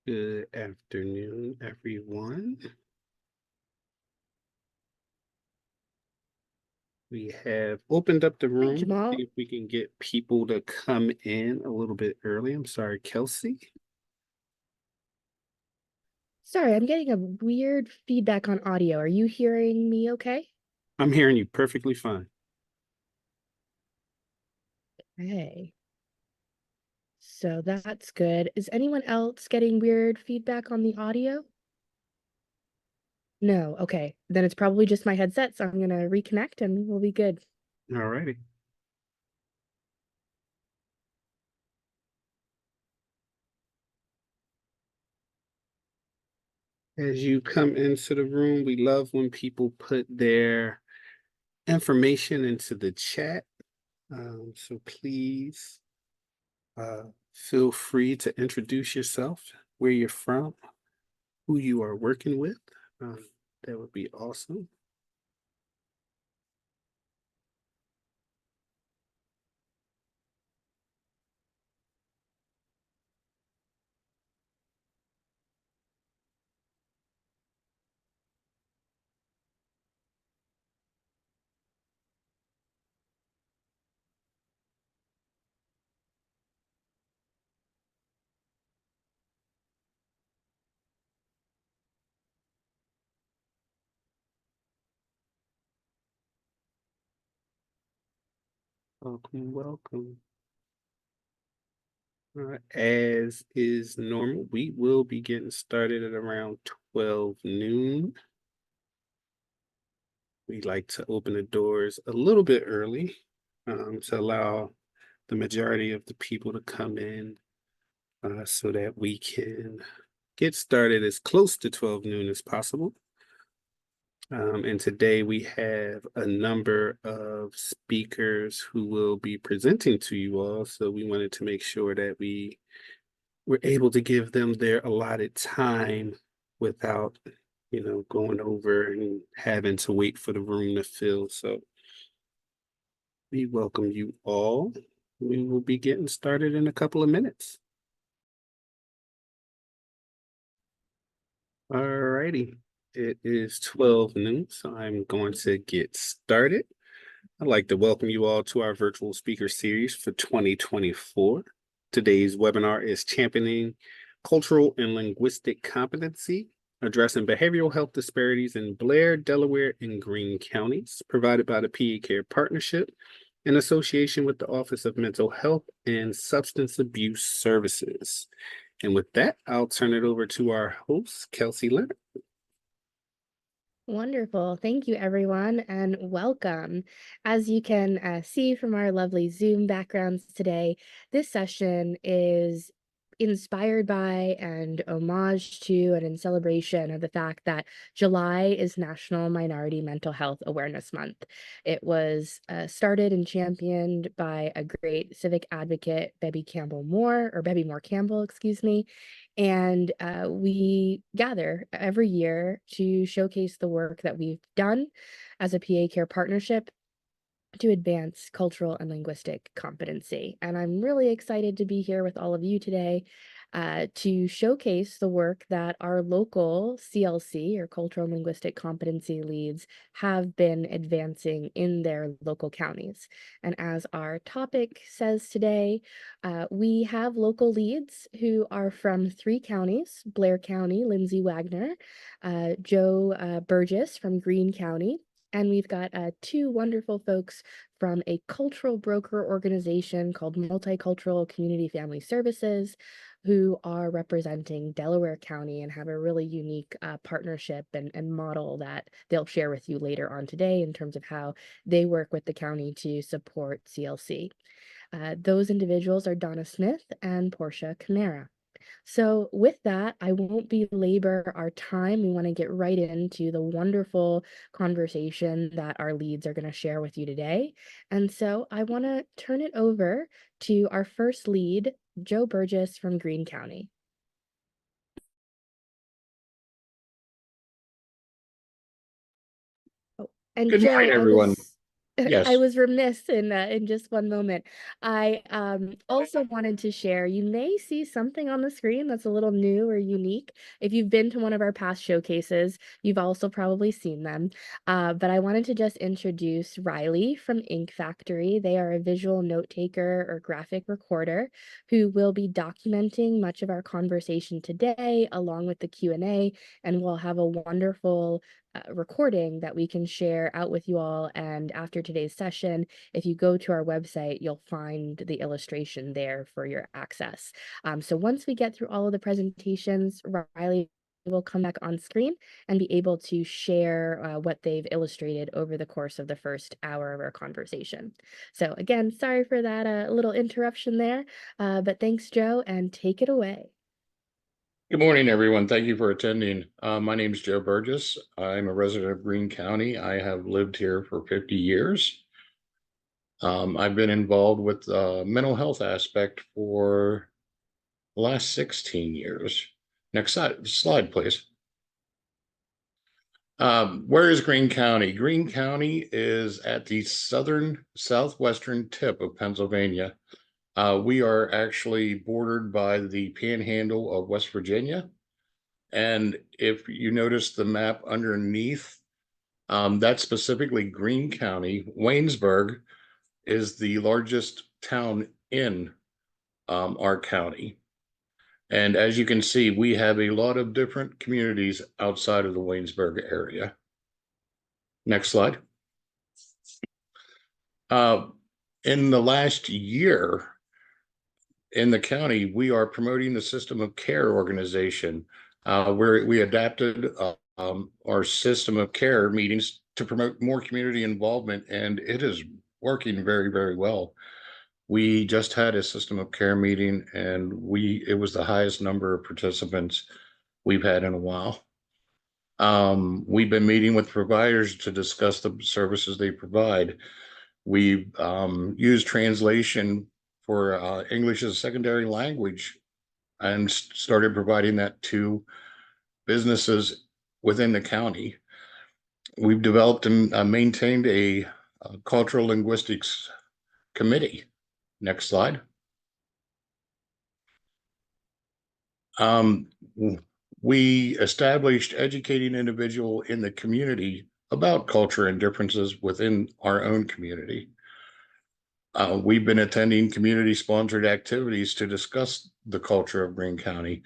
Good afternoon, everyone. We have opened up the Hi, room. See Jamal. if we can get people to come in a little bit early. I'm sorry, Kelsey. Sorry, I'm getting a weird feedback on audio. Are you hearing me okay? I'm hearing you perfectly fine. Hey. So that's good. Is anyone else getting weird feedback on the audio? No, okay. Then it's probably just my headset, so I'm gonna reconnect and we'll be good. All righty. As you come into the room, we love when people put their information into the chat. So please feel free to introduce yourself, where you're from, who you are working with. Um, that would be awesome. Welcome, welcome. As is normal, we will be getting started at around 12 noon. We like to open the doors a little bit early to allow the majority of the people to come in so that we can get started as close to 12 noon as possible. And today we have a number of speakers who will be presenting to you all. So we wanted to make sure that we were able to give them their allotted time without, going over and having to wait for the room to fill. So we welcome you all. We will be getting started in a couple of minutes. All righty. It is 12 noon, so I'm going to get started. I'd like to welcome you all to our virtual speaker series for 2024. Today's webinar is Championing Cultural and Linguistic Competency, Addressing Behavioral Health Disparities in Blair, Delaware, and Greene counties, provided by the PA Care Partnership in association with the Office of Mental Health and Substance Abuse Services. And with that, I'll turn it over to our host, Kelsey Leonard. Wonderful. Thank you, everyone, and welcome. As you can see from our lovely Zoom backgrounds today, this session is inspired by and homage to and in celebration of the fact that July is National Minority Mental Health Awareness Month. It was started and championed by a great civic advocate, Bebby Moore Campbell, excuse me, and we gather every year to showcase the work that we've done as a PA Care partnership to advance cultural and linguistic competency. And I'm really excited to be here with all of you today to showcase the work that our local CLC, or Cultural and Linguistic Competency leads, have been advancing in their local counties. And as our topic says today, we have local leads who are from 3 counties: Blair County, Lindsay Wagner, Joe Burgess from Greene County, and we've got 2 wonderful folks from a cultural broker organization called Multicultural Community Family Services, who are representing Delaware County and have a really unique partnership and model that they'll share with you later on today in terms of how they work with the county to support CLC. Those individuals are Donna Smith and Portia Camara. So with that, I won't belabor our time. We want to get right into the wonderful conversation that our leads are going to share with you today. And so I want to turn it over to our first lead, Joe Burgess from Greene County. Oh, and Good morning, Joe, everyone. I Yes. was remiss in just one moment. I also wanted to share, you may see something on the screen that's a little new or unique. If you've been to one of our past showcases, you've also probably seen them. But I wanted to just introduce Riley from Ink Factory. They are a visual note taker or graphic recorder who will be documenting much of our conversation today along with the Q&A, and we'll have a wonderful recording that we can share out with you all. And after today's session, if you go to our website, you'll find the illustration there for your access. So once we get through all of the presentations, Riley will come back on screen and be able to share what they've illustrated over the course of the first hour of our conversation. So again, sorry for that little interruption there, but thanks, Joe, and take it away. Good morning, everyone. Thank you for attending. My name is Joe Burgess. I'm a resident of Greene County. I have lived here for 50 years. I've been involved with the mental health aspect for the last 16 years. Next slide, please. Where is Greene County? Greene County is at the southwestern tip of Pennsylvania. We are actually bordered by the panhandle of West Virginia. And if you notice the map underneath, that's specifically Greene County. Waynesburg is the largest town in our county. And as you can see, we have a lot of different communities outside of the Waynesburg area. Next slide. In the last year in the county, we are promoting the system of care organization, where we adapted our system of care meetings to promote more community involvement, and it is working very, very well. We just had a system of care meeting, and it was the highest number of participants we've had in a while. We've been meeting with providers to discuss the services they provide. We've used translation for English as a secondary language and started providing that to businesses within the county. We've developed and maintained a cultural linguistics committee. Next slide. We established educating individual in the community about culture and differences within our own community. We've been attending community-sponsored activities to discuss the culture of Greene County.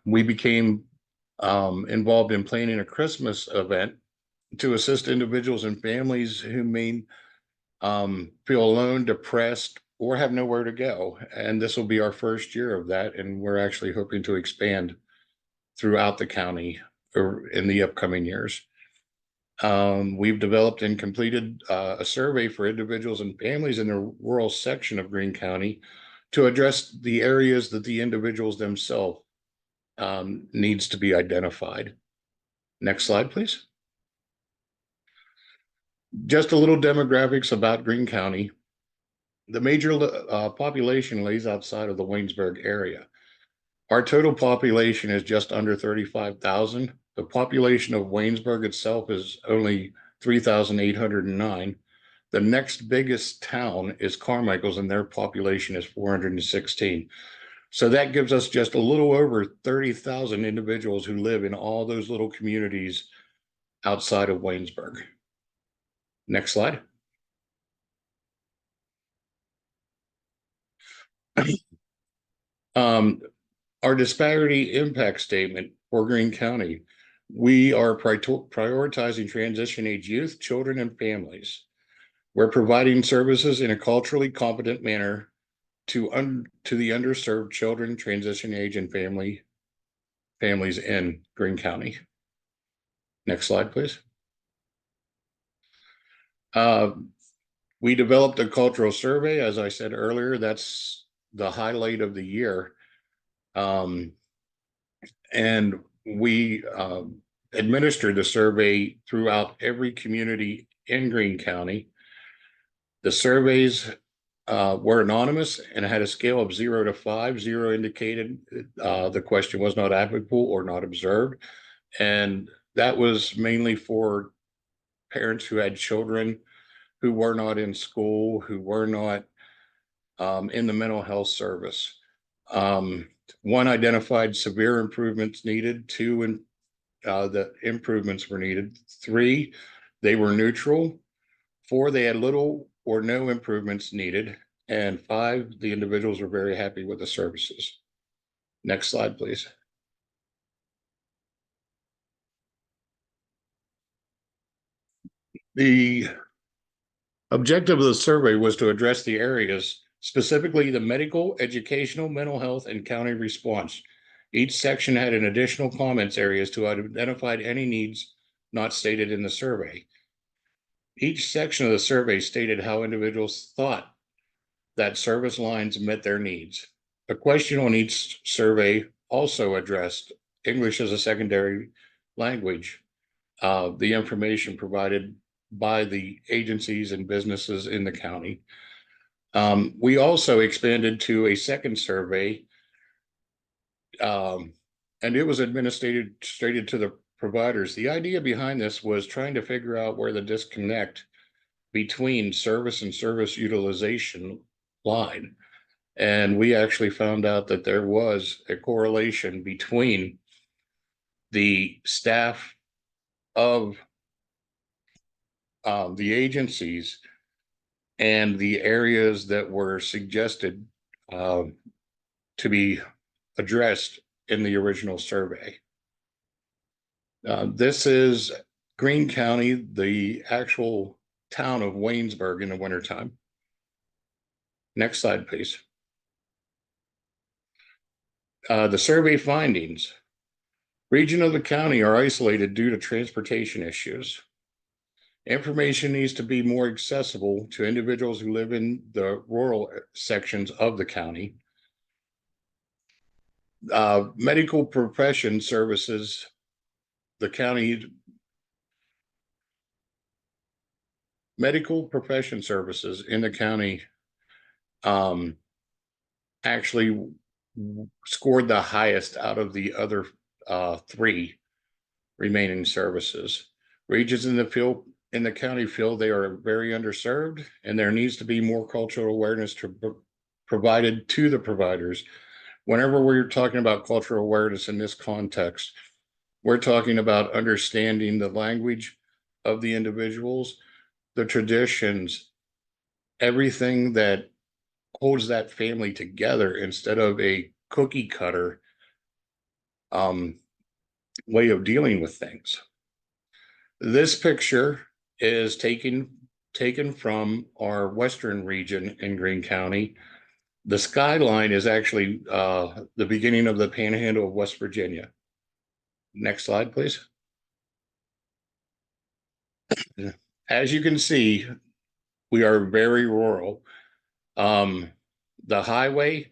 We became involved in planning a Christmas event to assist individuals and families who may feel alone, depressed, or have nowhere to go. And this will be our first year of that, and we're actually hoping to expand throughout the county in the upcoming years. We've developed and completed a survey for individuals and families in the rural section of Greene County to address the areas that the individuals themselves needs to be identified. Next slide, please. Just a little demographics about Greene County. The major population lays outside of the Waynesburg area. Our total population is just under 35,000. The population of Waynesburg itself is only 3,809. The next biggest town is Carmichael's, and their population is 416. So that gives us just a little over 30,000 individuals who live in all those little communities outside of Waynesburg. Next slide. Our disparity impact statement for Greene County. We are prioritizing transition age youth, children, and families. We're providing services in a culturally competent manner to the underserved children, transition age, and families in Greene County. Next slide, please. We developed a cultural survey. As I said earlier, that's the highlight of the year. And we administered the survey throughout every community in Greene County. The surveys were anonymous and had a scale of 0 to 5. 0 indicated the question was not applicable or not observed. And that was mainly for parents who had children who were not in school, who were not in the mental health service. One identified severe improvements needed. Two, the improvements were needed. Three, they were neutral. Four, they had little or no improvements needed. And five, the individuals were very happy with the services. Next slide, please. The objective of the survey was to address the areas, specifically the medical, educational, mental health, and county response. Each section had an additional comments areas to identify any needs not stated in the survey. Each section of the survey stated how individuals thought that service lines met their needs. A question on each survey also addressed English as a secondary language, the information provided by the agencies and businesses in the county. We also expanded to a second survey, and it was administered straight to the providers. The idea behind this was trying to figure out where the disconnect between service and service utilization lied. And we actually found out that there was a correlation between the staff of the agencies and the areas that were suggested to be addressed in the original survey. This is Greene County, the actual town of Waynesburg in the wintertime. Next slide, please. The survey findings. Region of the county are isolated due to transportation issues. Information needs to be more accessible to individuals who live in the rural sections of the county. Medical profession services, the county medical profession services in the county actually scored the highest out of the other three remaining services. Regions in the county feel they are very underserved, and there needs to be more cultural awareness provided to the providers. Whenever we're talking about cultural awareness in this context, we're talking about understanding the language of the individuals, the traditions, everything that holds that family together instead of a cookie cutter way of dealing with things. This picture is taken from our western region in Greene County. The skyline is actually the beginning of the panhandle of West Virginia. Next slide, please. As you can see, we are very rural. The highway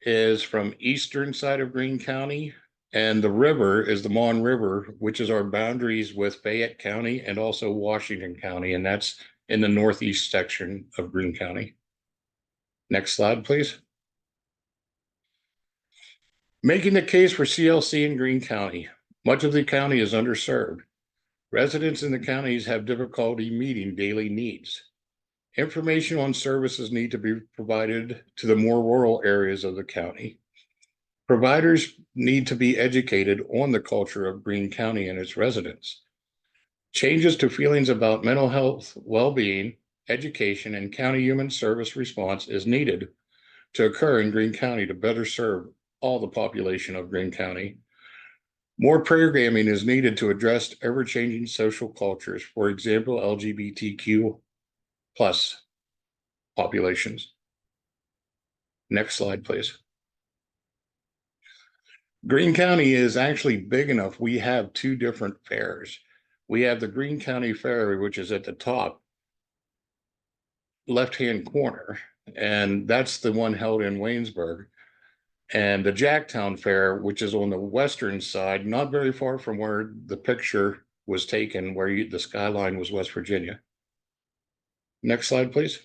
is from eastern side of Greene County, and the river is the Mon River, which is our boundaries with Fayette County and also Washington County, and that's in the northeast section of Greene County. Next slide, please. Making the case for CLC in Greene County. Much of the county is underserved. Residents in the counties have difficulty meeting daily needs. Information on services need to be provided to the more rural areas of the county. Providers need to be educated on the culture of Greene County and its residents. Changes to feelings about mental health, well-being, education, and county human service response is needed to occur in Greene County to better serve all the population of Greene County. More programming is needed to address ever-changing social cultures, for example, LGBTQ plus populations. Next slide, please. Greene County is actually big enough. We have two different fairs. We have the Greene County Fair, which is at the top left-hand corner, and that's the one held in Waynesburg. And the Jacktown Fair, which is on the western side, not very far from where the picture was taken, where the skyline was West Virginia. Next slide, please.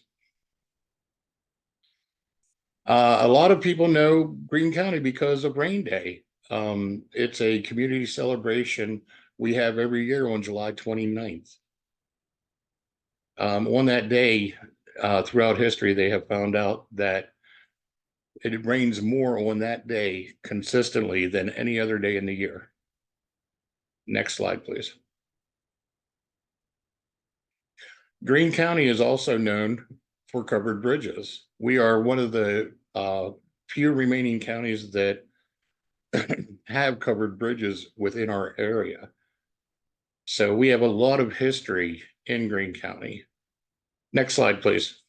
A lot of people know Greene County because of Rain Day. It's a community celebration we have every year on July 29th. On that day, throughout history, they have found out that it rains more on that day consistently than any other day in the year. Next slide, please. Greene County is also known for covered bridges. We are one of the few remaining counties that have covered bridges within our area. So we have a lot of history in Greene County. Next slide, please.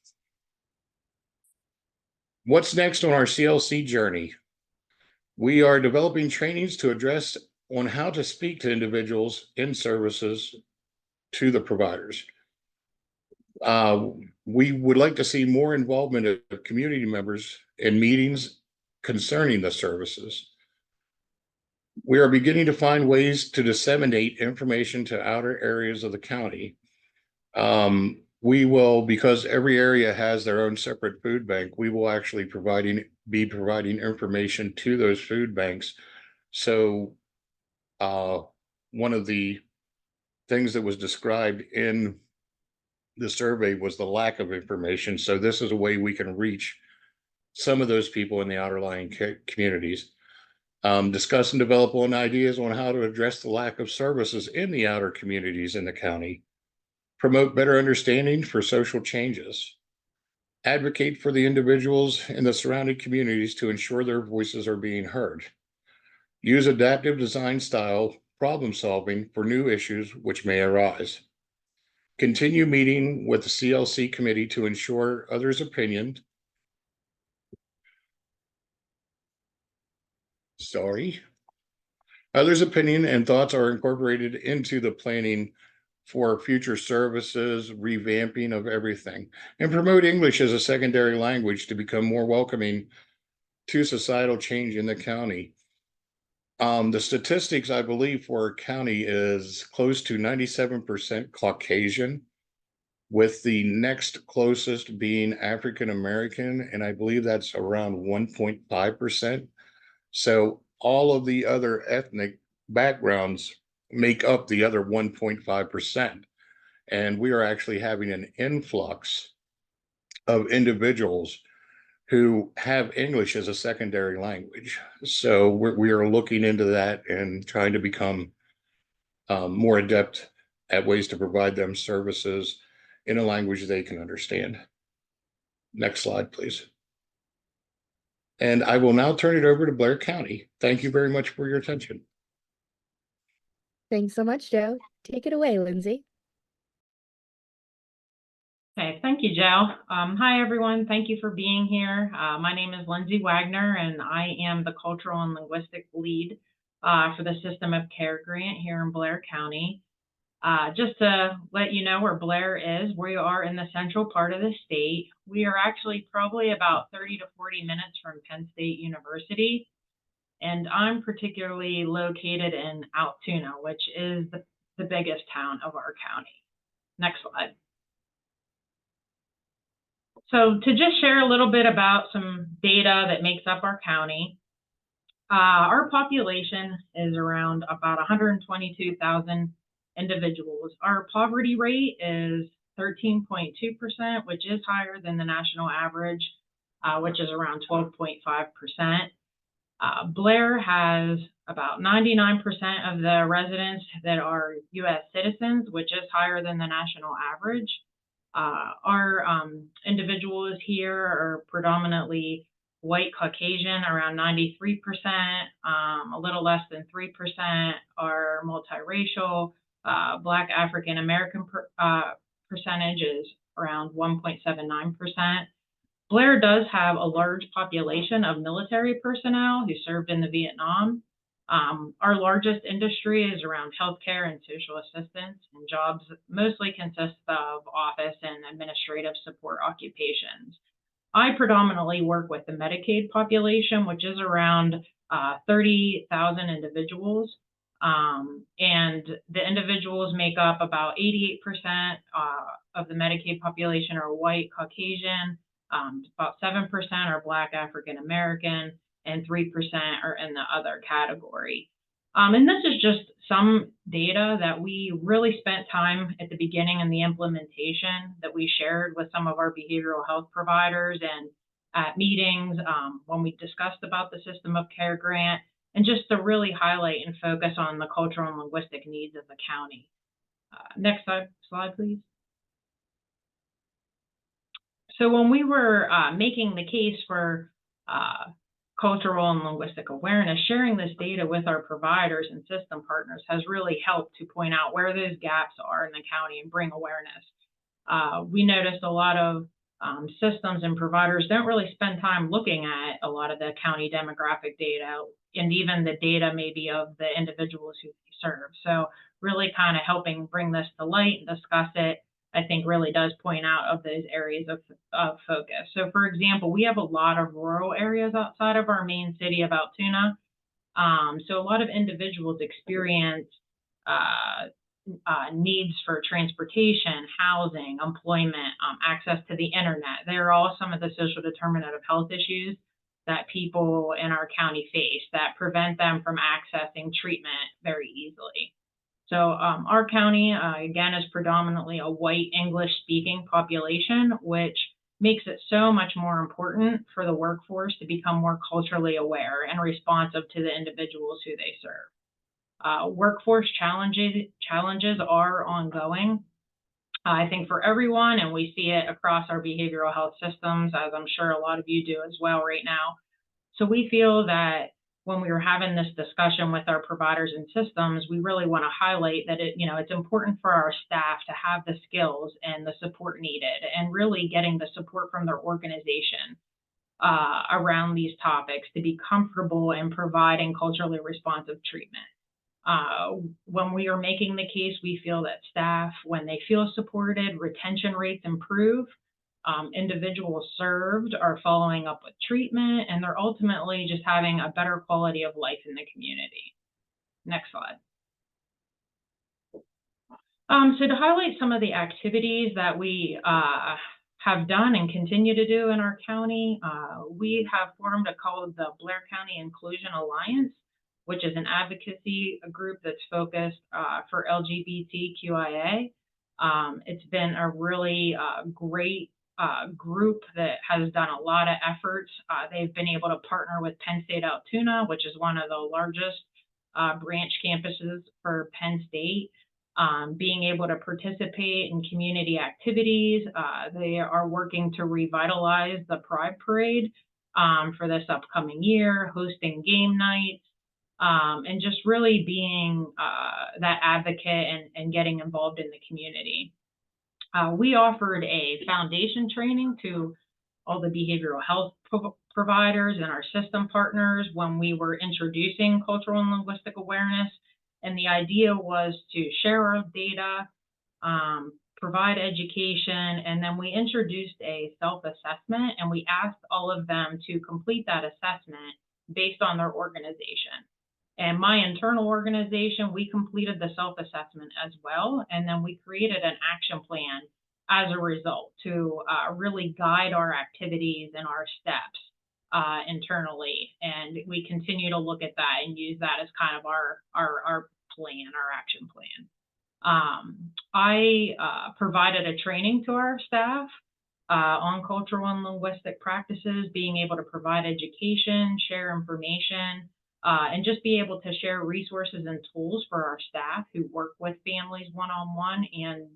What's next on our CLC journey? We are developing trainings to address on how to speak to individuals in services to the providers. We would like to see more involvement of community members in meetings concerning the services. We are beginning to find ways to disseminate information to outer areas of the county. We will, because every area has their own separate food bank, we will actually be providing information to those food banks. So one of the things that was described in the survey was the lack of information. So this is a way we can reach some of those people in the outerlying communities. Discuss and develop on ideas on how to address the lack of services in the outer communities in the county. Promote better understanding for social changes. Advocate for the individuals in the surrounding communities to ensure their voices are being heard. Use adaptive design style problem solving for new issues which may arise. Continue meeting with the CLC committee to ensure others' opinion. Others' opinion and thoughts are incorporated into the planning for future services, revamping of everything, and promote English as a secondary language to become more welcoming to societal change in the county. The statistics, I believe, for our county is close to 97% Caucasian, with the next closest being African American, and I believe that's around 1.5%. So all of the other ethnic backgrounds make up the other 1.5%. And we are actually having an influx of individuals who have English as a secondary language. So we are looking into that and trying to become more adept at ways to provide them services in a language they can understand. Next slide, please. And I will now turn it over to Blair County. Thank you very much for your attention. Thanks so much, Joe. Take it away, Lindsay. Okay, thank you, Joe. Hi, everyone. Thank you for being here. My name is Lindsay Wagner, and I am the Cultural and Linguistic Lead for the System of Care grant here in Blair County. Just to let you know where Blair is, we are in the central part of the state. We are actually probably about 30 to 40 minutes from Penn State University, and I'm particularly located in Altoona, which is the biggest town of our county. Next slide. So to just share a little bit about some data that makes up our county, our population is around about 122,000 individuals. Our poverty rate is 13.2%, which is higher than the national average, which is around 12.5%. Blair has about 99% of the residents that are U.S. citizens, which is higher than the national average. Our individuals here are predominantly white Caucasian, around 93%, a little less than 3% are multiracial. Black African American percentage is around 1.79%. Blair does have a large population of military personnel who served in the Vietnam. Our largest industry is around healthcare and social assistance, and jobs mostly consist of office and administrative support occupations. I predominantly work with the Medicaid population, which is around 30,000 individuals. And the individuals make up about 88% of the Medicaid population are white Caucasian, about 7% are Black African American, and 3% are in the other category. And this is just some data that we really spent time at the beginning in the implementation that we shared with some of our behavioral health providers and at meetings when we discussed about the system of care grant, and just to really highlight and focus on the cultural and linguistic needs of the county. Next slide, please. So when we were making the case for cultural and linguistic awareness, sharing this data with our providers and system partners has really helped to point out where those gaps are in the county and bring awareness. We noticed a lot of systems and providers don't really spend time looking at a lot of the county demographic data and even the data maybe of the individuals who they serve. So really kind of helping bring this to light and discuss it, I think really does point out of those areas of focus. So for example, we have a lot of rural areas outside of our main city of Altoona. So a lot of individuals experience needs for transportation, housing, employment, access to the internet. They're all some of the social determinant of health issues that people in our county face that prevent them from accessing treatment very easily. So our county, again, is predominantly a white English-speaking population, which makes it so much more important for the workforce to become more culturally aware and responsive to the individuals who they serve. Workforce challenges are ongoing, I think, for everyone, and we see it across our behavioral health systems, as I'm sure a lot of you do as well right now. So we feel that when we were having this discussion with our providers and systems, we really want to highlight that it's important for our staff to have the skills and the support needed, and really getting the support from their organization around these topics to be comfortable in providing culturally responsive treatment. When we are making the case, we feel that staff, when they feel supported, retention rates improve. Individuals served are following up with treatment, and they're ultimately just having a better quality of life in the community. Next slide. So to highlight some of the activities that we have done and continue to do in our county, we have formed called the Blair County Inclusion Alliance, which is an advocacy group that's focused for LGBTQIA. It's been a really great group that has done a lot of efforts. They've been able to partner with Penn State Altoona, which is one of the largest branch campuses for Penn State, being able to participate in community activities. They are working to revitalize the Pride Parade for this upcoming year, hosting game nights, and just really being that advocate and getting involved in the community. We offered a foundation training to all the behavioral health providers and our system partners when we were introducing cultural and linguistic awareness. And the idea was to share our data, provide education, and then we introduced a self-assessment, and we asked all of them to complete that assessment based on their organization. And my internal organization, we completed the self-assessment as well, and then we created an action plan as a result to really guide our activities and our steps internally. And we continue to look at that and use that as kind of our plan, our action plan. I provided a training to our staff on cultural and linguistic practices, being able to provide education, share information, and just be able to share resources and tools for our staff who work with families one-on-one and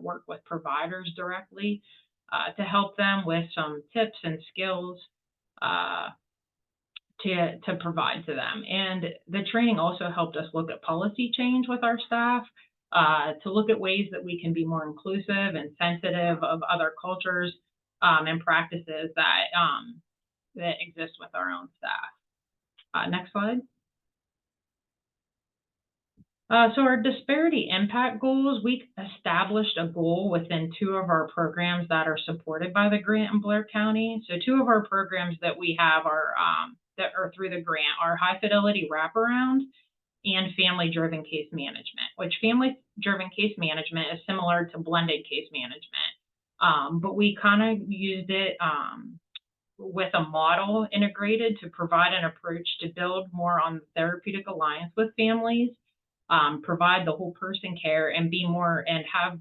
work with providers directly to help them with some tips and skills to provide to them. And the training also helped us look at policy change with our staff, to look at ways that we can be more inclusive and sensitive of other cultures and practices that exist with our own staff. Next slide. So our disparity impact goals, we established a goal within 2 of our programs that are supported by the grant in Blair County. So 2 of our programs that we have are that are through the grant are high fidelity wraparound and family driven case management, which family driven case management is similar to blended case management. But we kind of used it with a model integrated to provide an approach to build more on therapeutic alliance with families, provide the whole person care, and have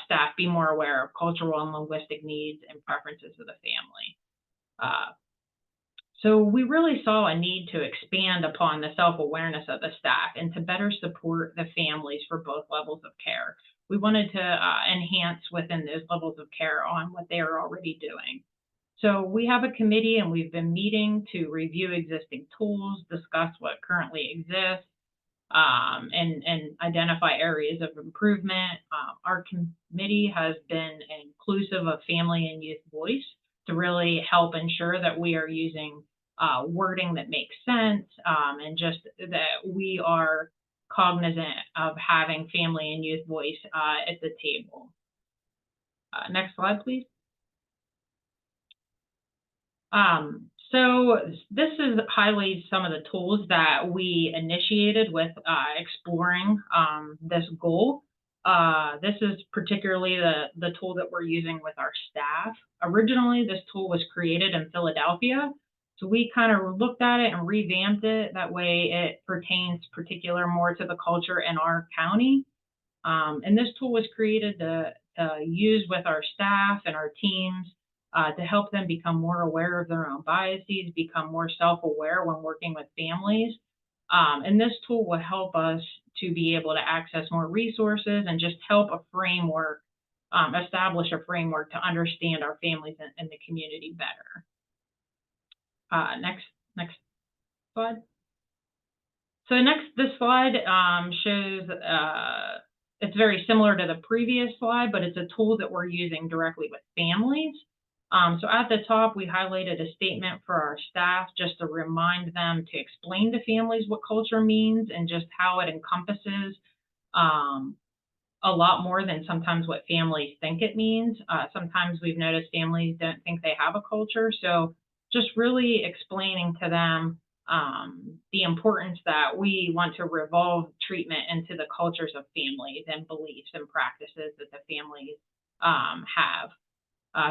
staff be more aware of cultural and linguistic needs and preferences of the family. So we really saw a need to expand upon the self-awareness of the staff and to better support the families for both levels of care. We wanted to enhance within those levels of care on what they are already doing. So we have a committee and we've been meeting to review existing tools, discuss what currently exists, and identify areas of improvement. Our committee has been inclusive of family and youth voice to really help ensure that we are using wording that makes sense, and just that we are cognizant of having family and youth voice at the table. Next slide, please. So this highlights some of the tools that we initiated with exploring this goal. This is particularly the tool that we're using with our staff. Originally, this tool was created in Philadelphia. So we kind of looked at it and revamped it. That way it pertains more to the culture in our county. And this tool was created to use with our staff and our teams to help them become more aware of their own biases, become more self-aware when working with families. And this tool will help us to be able to access more resources and just help a framework, establish a framework to understand our families and the community better. Next slide. So this slide shows, it's very similar to the previous slide, but it's a tool that we're using directly with families. So at the top, we highlighted a statement for our staff just to remind them to explain to families what culture means and just how it encompasses a lot more than sometimes what families think it means. Sometimes we've noticed families don't think they have a culture. So just really explaining to them the importance that we want to revolve treatment into the cultures of families and beliefs and practices that the families have.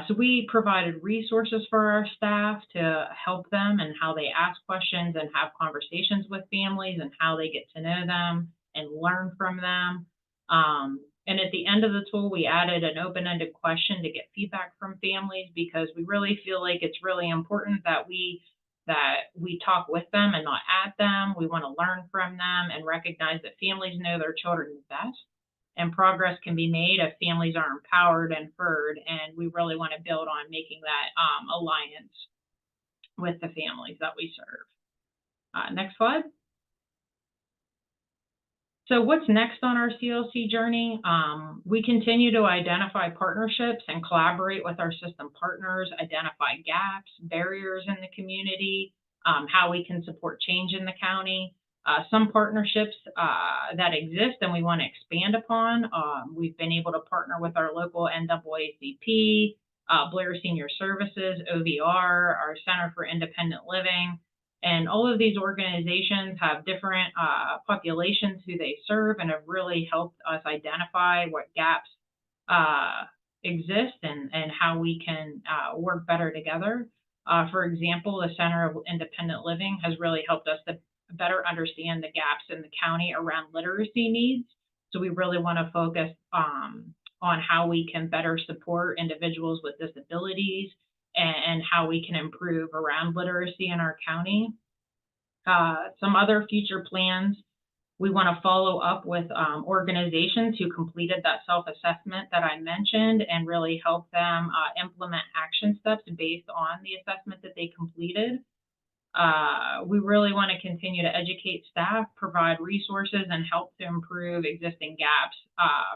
So we provided resources for our staff to help them and how they ask questions and have conversations with families and how they get to know them and learn from them. And at the end of the tool, we added an open-ended question to get feedback from families because we really feel like it's really important that we talk with them and not at them. We want to learn from them and recognize that families know their children best. And progress can be made if families are empowered and heard, and we really want to build on making that alliance with the families that we serve. Next slide. So what's next on our CLC journey? We continue to identify partnerships and collaborate with our system partners, identify gaps, barriers in the community, how we can support change in the county. Some partnerships that exist and we want to expand upon. We've been able to partner with our local NAACP, Blair Senior Services, OVR, our Center for Independent Living. And all of these organizations have different populations who they serve and have really helped us identify what gaps exist and how we can work better together. For example, the Center of Independent Living has really helped us to better understand the gaps in the county around literacy needs. So we really want to focus on how we can better support individuals with disabilities and how we can improve around literacy in our county. Some other future plans, we want to follow up with organizations who completed that self-assessment that I mentioned and really help them implement action steps based on the assessment that they completed. We really want to continue to educate staff, provide resources, and help to improve existing gaps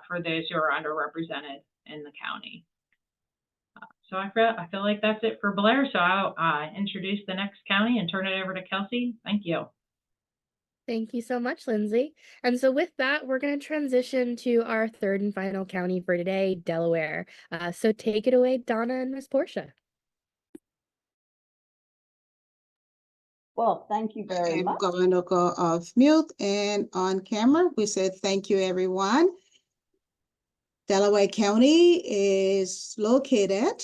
for those who are underrepresented in the county. So I feel like that's it for Blair. So I'll introduce the next county and turn it over to Kelsey. Thank you. Thank you so much, Lindsay. And so with that, we're going to transition to our third and final county for today, Delaware. So take it away, Donna and Miss Portia. Well, thank you very much. I'm going to go off mute and on camera. We said thank you, everyone. Delaware County is located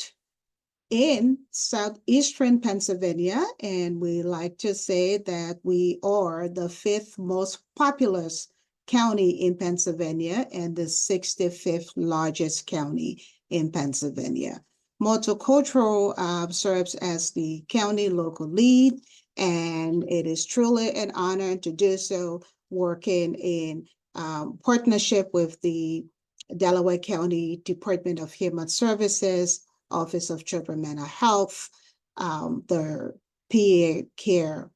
in southeastern Pennsylvania, and we like to say that we are the 5th most populous county in Pennsylvania and the 65th largest county in Pennsylvania. Multicultural serves as the county local lead, and it is truly an honor to do so, working in partnership with the Delaware County Department of Human Services, Office of Children Mental Health, the PA Care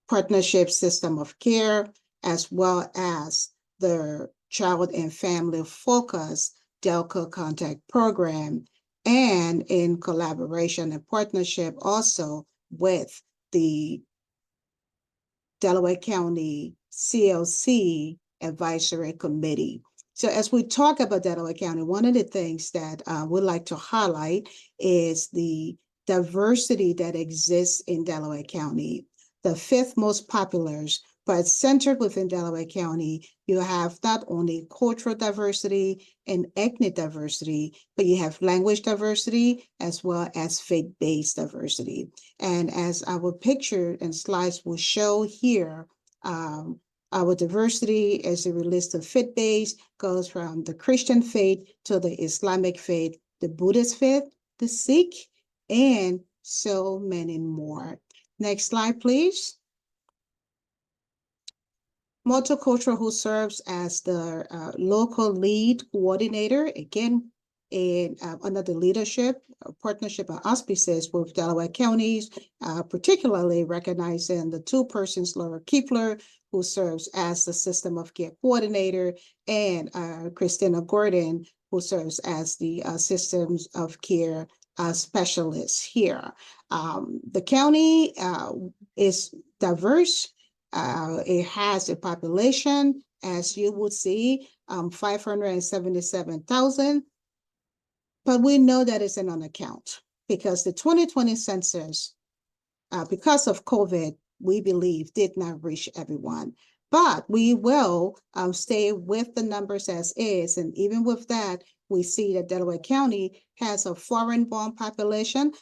Partnership System of Care, as well as the Child and Family Focus DELCA Contact Program, and in collaboration and partnership also with the Delaware County CLC Advisory Committee. So as we talk about Delaware County, one of the things that we'd like to highlight is the diversity that exists in Delaware County. The 5th most populous, but centered within Delaware County, you have not only cultural diversity and ethnic diversity, but you have language diversity as well as faith-based diversity. And as our picture and slides will show here, our diversity as it relates to faith-based goes from the Christian faith to the Islamic faith, the Buddhist faith, the Sikh, and so many more. Next slide, please. Multicultural, who serves as the local lead coordinator, again, in under the leadership, partnership and auspices with Delaware counties, particularly recognizing the 2 persons, Laura Kiefler, who serves as the System of Care Coordinator, and Christina Gordon, who serves as the Systems of Care Specialist here. The county is diverse. It has a population, as you would see, 577,000. But we know that it's an unaccount because the 2020 census, because of COVID, we believe did not reach everyone. But we will stay with the numbers as is. And even with that, we see that Delaware County has a foreign-born population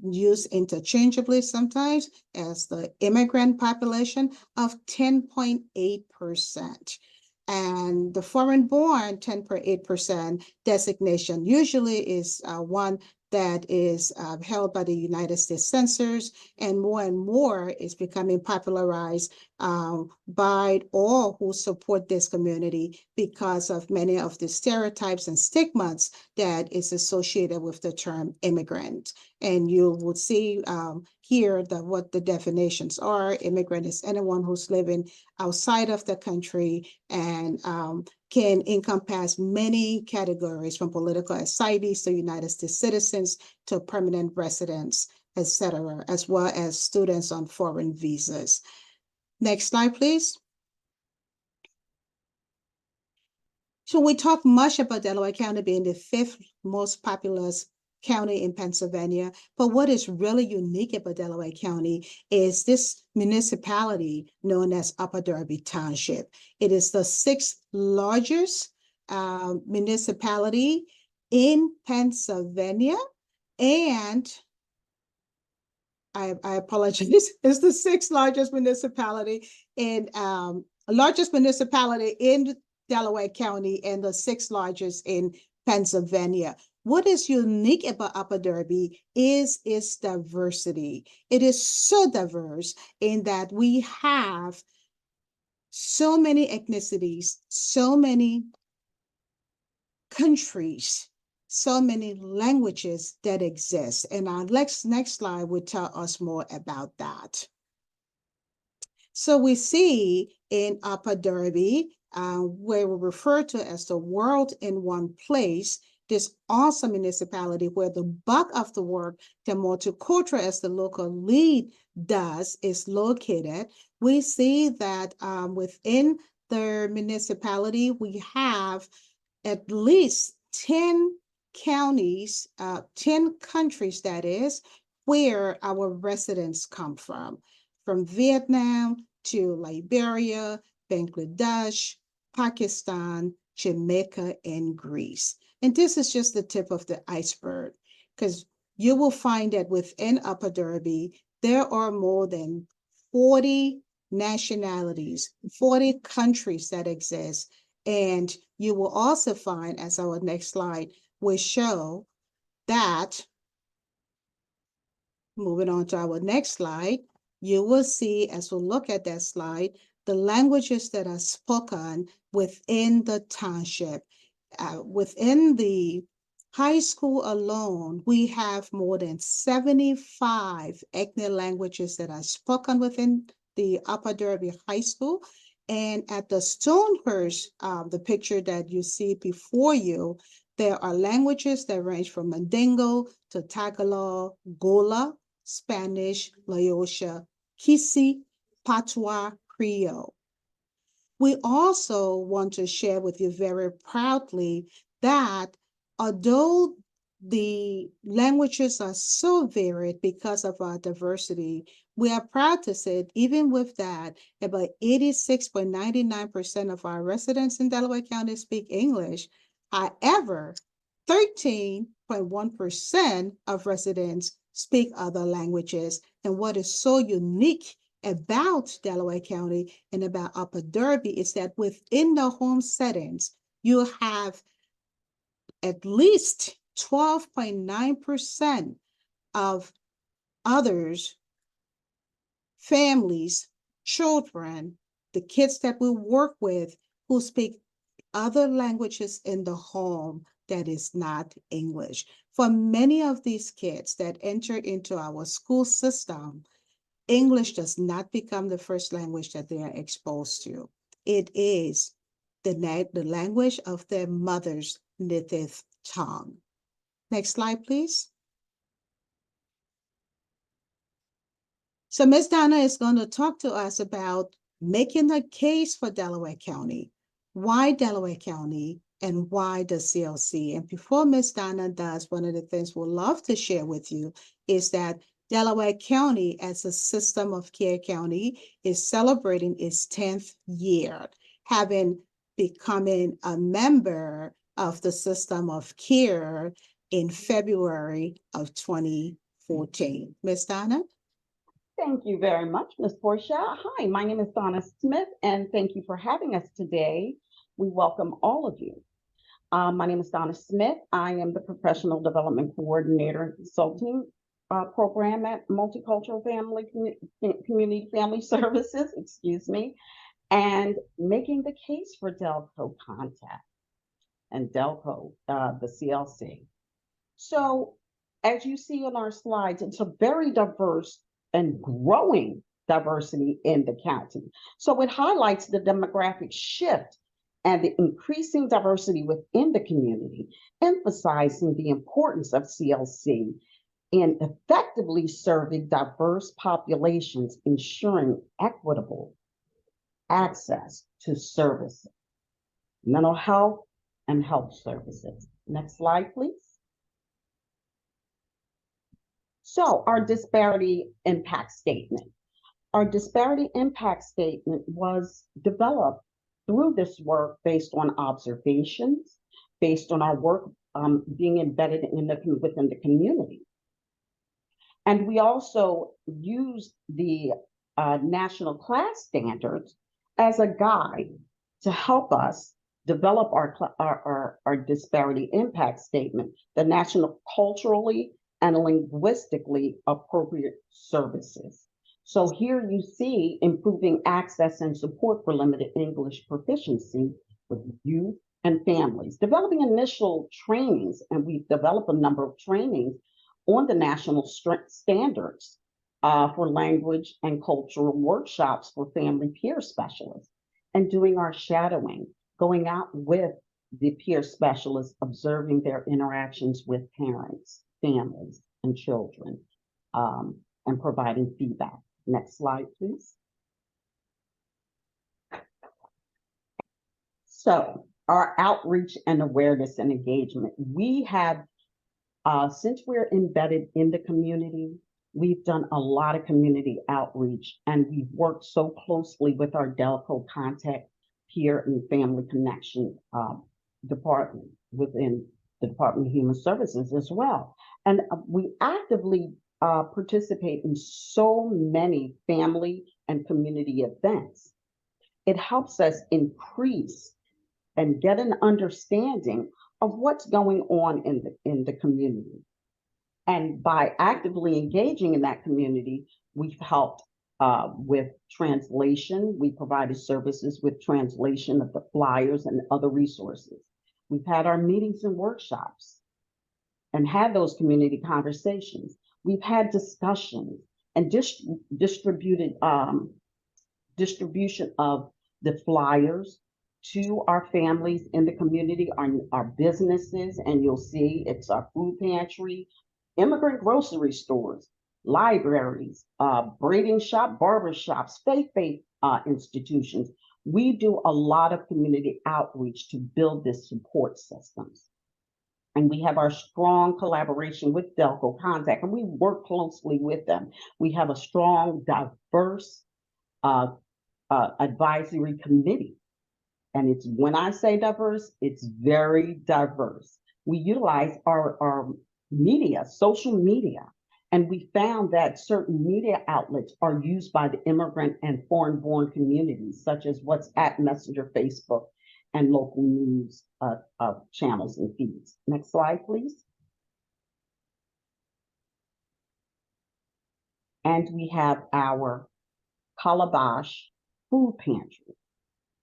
used interchangeably sometimes as the immigrant population of 10.8%. And the foreign-born 10.8% designation usually is one that is held by the United States Census, and more is becoming popularized by all who support this community because of many of the stereotypes and stigmas that is associated with the term immigrant. And you will see here what the definitions are. Immigrant is anyone who's living outside of the country and can encompass many categories, from political asylums to United States citizens to permanent residents, etc., as well as students on foreign visas. Next slide, please. So we talk much about Delaware County being the 5th most populous county in Pennsylvania, but what is really unique about Delaware County is this municipality known as Upper Darby Township. It is the 6th largest municipality in Pennsylvania, and I apologize, it's the 6th largest municipality in Delaware County and the 6th largest in Pennsylvania. What is unique about Upper Darby is its diversity. It is so diverse in that we have so many ethnicities, so many countries, so many languages that exist. And our next slide will tell us more about that. So we see in Upper Darby, where we refer to as the world in one place, this awesome municipality where the bulk of the work that Multicultural as the local lead does is located. We see that within the municipality, we have at least 10 counties, 10 countries, that is, where our residents come from Vietnam to Liberia, Bangladesh, Pakistan, Jamaica, and Greece. And this is just the tip of the iceberg. because you will find that within Upper Derby, there are more than 40 nationalities, 40 countries that exist. And you will also find, as our next slide will show, that, moving on to our next slide, you will see, as we look at that slide, the languages that are spoken within the township. Within the high school alone, we have more than 75 ethnic languages that are spoken within the Upper Derby High School. And at the Stonehurst, the picture that you see before you, there are languages that range from Mandingo to Tagalog, Gola, Spanish, Laosha, Kisi, Patois, Creole. We also want to share with you very proudly that although the languages are so varied because of our diversity, we are proud to say, even with that, about 86.99% of our residents in Delaware County speak English. However, 13.1% of residents speak other languages. And what is so unique about Delaware County and about Upper Derby is that within the home settings, you have at least 12.9% of others, families, children, the kids that we work with who speak other languages in the home that is not English. For many of these kids that enter into our school system, English does not become the first language that they are exposed to. It is the language of their mother's native tongue. Next slide, please. So Ms. Donna is going to talk to us about making a case for Delaware County. Why Delaware County and why the CLC? And before Ms. Donna does, one of the things we'd love to share with you is that Delaware County, as a system of care county, is celebrating its 10th year, having becoming a member of the system of care in February of 2014. Ms. Donna? Thank you very much, Ms. Portia. Hi, my name is Donna Smith, and thank you for having us today. We welcome all of you. My name is Donna Smith. I am the Professional Development Coordinator and Consulting Program at Multicultural Community Family Services, and making the case for Delco Contact and Delco, the CLC. So, as you see on our slides, it's a very diverse and growing diversity in the county. So it highlights the demographic shift and the increasing diversity within the community, emphasizing the importance of CLC in effectively serving diverse populations, ensuring equitable access to services, mental health and health services. Next slide, please. So our disparity impact statement. Our disparity impact statement was developed through this work based on observations, based on our work being embedded within the community. And we also used the national class standards as a guide to help us develop our disparity impact statement, the national culturally and linguistically appropriate services. So here you see improving access and support for limited English proficiency with youth and families, developing initial trainings, and we've developed a number of trainings on the national standards for language and cultural workshops for family peer specialists, and doing our shadowing, going out with the peer specialists, observing their interactions with parents, families, and children, and providing feedback. Next slide, please. So our outreach and awareness and engagement. We have, since we're embedded in the community, we've done a lot of community outreach, and we've worked so closely with our Delco Contact Peer and Family Connection department within the Department of Human Services as well. And we actively participate in so many family and community events. It helps us increase and get an understanding of what's going on in the community. And by actively engaging in that community, we've helped with translation. We provided services with translation of the flyers and other resources. We've had our meetings and workshops and had those community conversations. We've had discussions and distribution of the flyers to our families in the community, our businesses, and you'll see it's our food pantry, immigrant grocery stores, libraries, braiding shop, barber shops, faith institutions. We do a lot of community outreach to build this support systems. And we have our strong collaboration with Delco Contact, and we work closely with them. We have a strong, diverse advisory committee. And it's, when I say diverse, it's very diverse. We utilize our media, social media, and we found that certain media outlets are used by the immigrant and foreign-born communities, such as WhatsApp, Messenger, Facebook, and local news channels and feeds. Next slide, please. And we have our Calabash food pantry.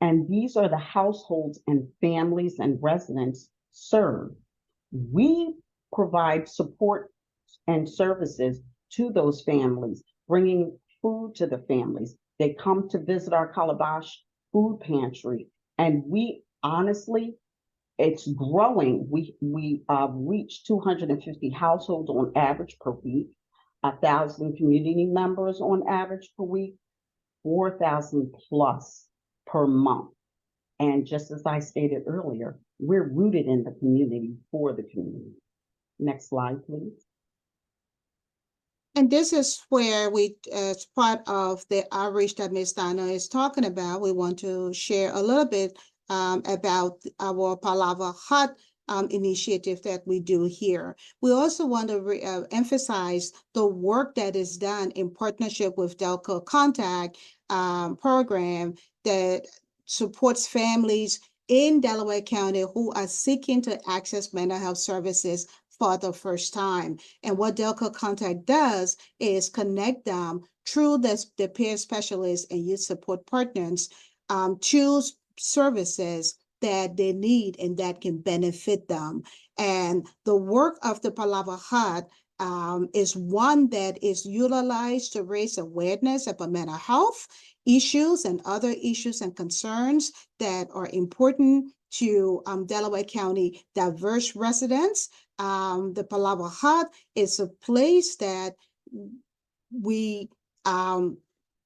And these are the households and families and residents served. We provide support and services to those families, bringing food to the families. They come to visit our Calabash food pantry, and we honestly, it's growing. We reach 250 households on average per week, 1,000 community members on average per week, 4,000 plus per month. And just as I stated earlier, we're rooted in the community for the community. Next slide, please. And this is where we, as part of the outreach that Ms. Donna is talking about, we want to share a little bit about our Palava Hut initiative that we do here. We also want to emphasize the work that is done in partnership with Delco Contact program that supports families in Delaware County who are seeking to access mental health services for the first time. And what Delco Contact does is connect them through the peer specialists and youth support partners to services that they need and that can benefit them. And the work of the Palava Hut is one that is utilized to raise awareness about mental health issues and other issues and concerns that are important to Delaware County diverse residents. The Palava Hut is a place that we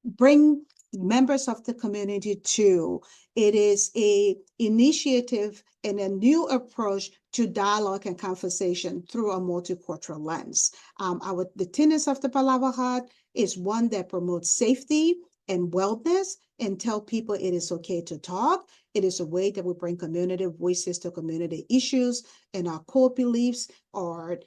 bring members of the community to. It is an initiative and a new approach to dialogue and conversation through a multicultural lens. The tenets of the Palava Hut is one that promotes safety and wellness and tell people it is okay to talk. It is a way that we bring community voices to community issues, and our core beliefs are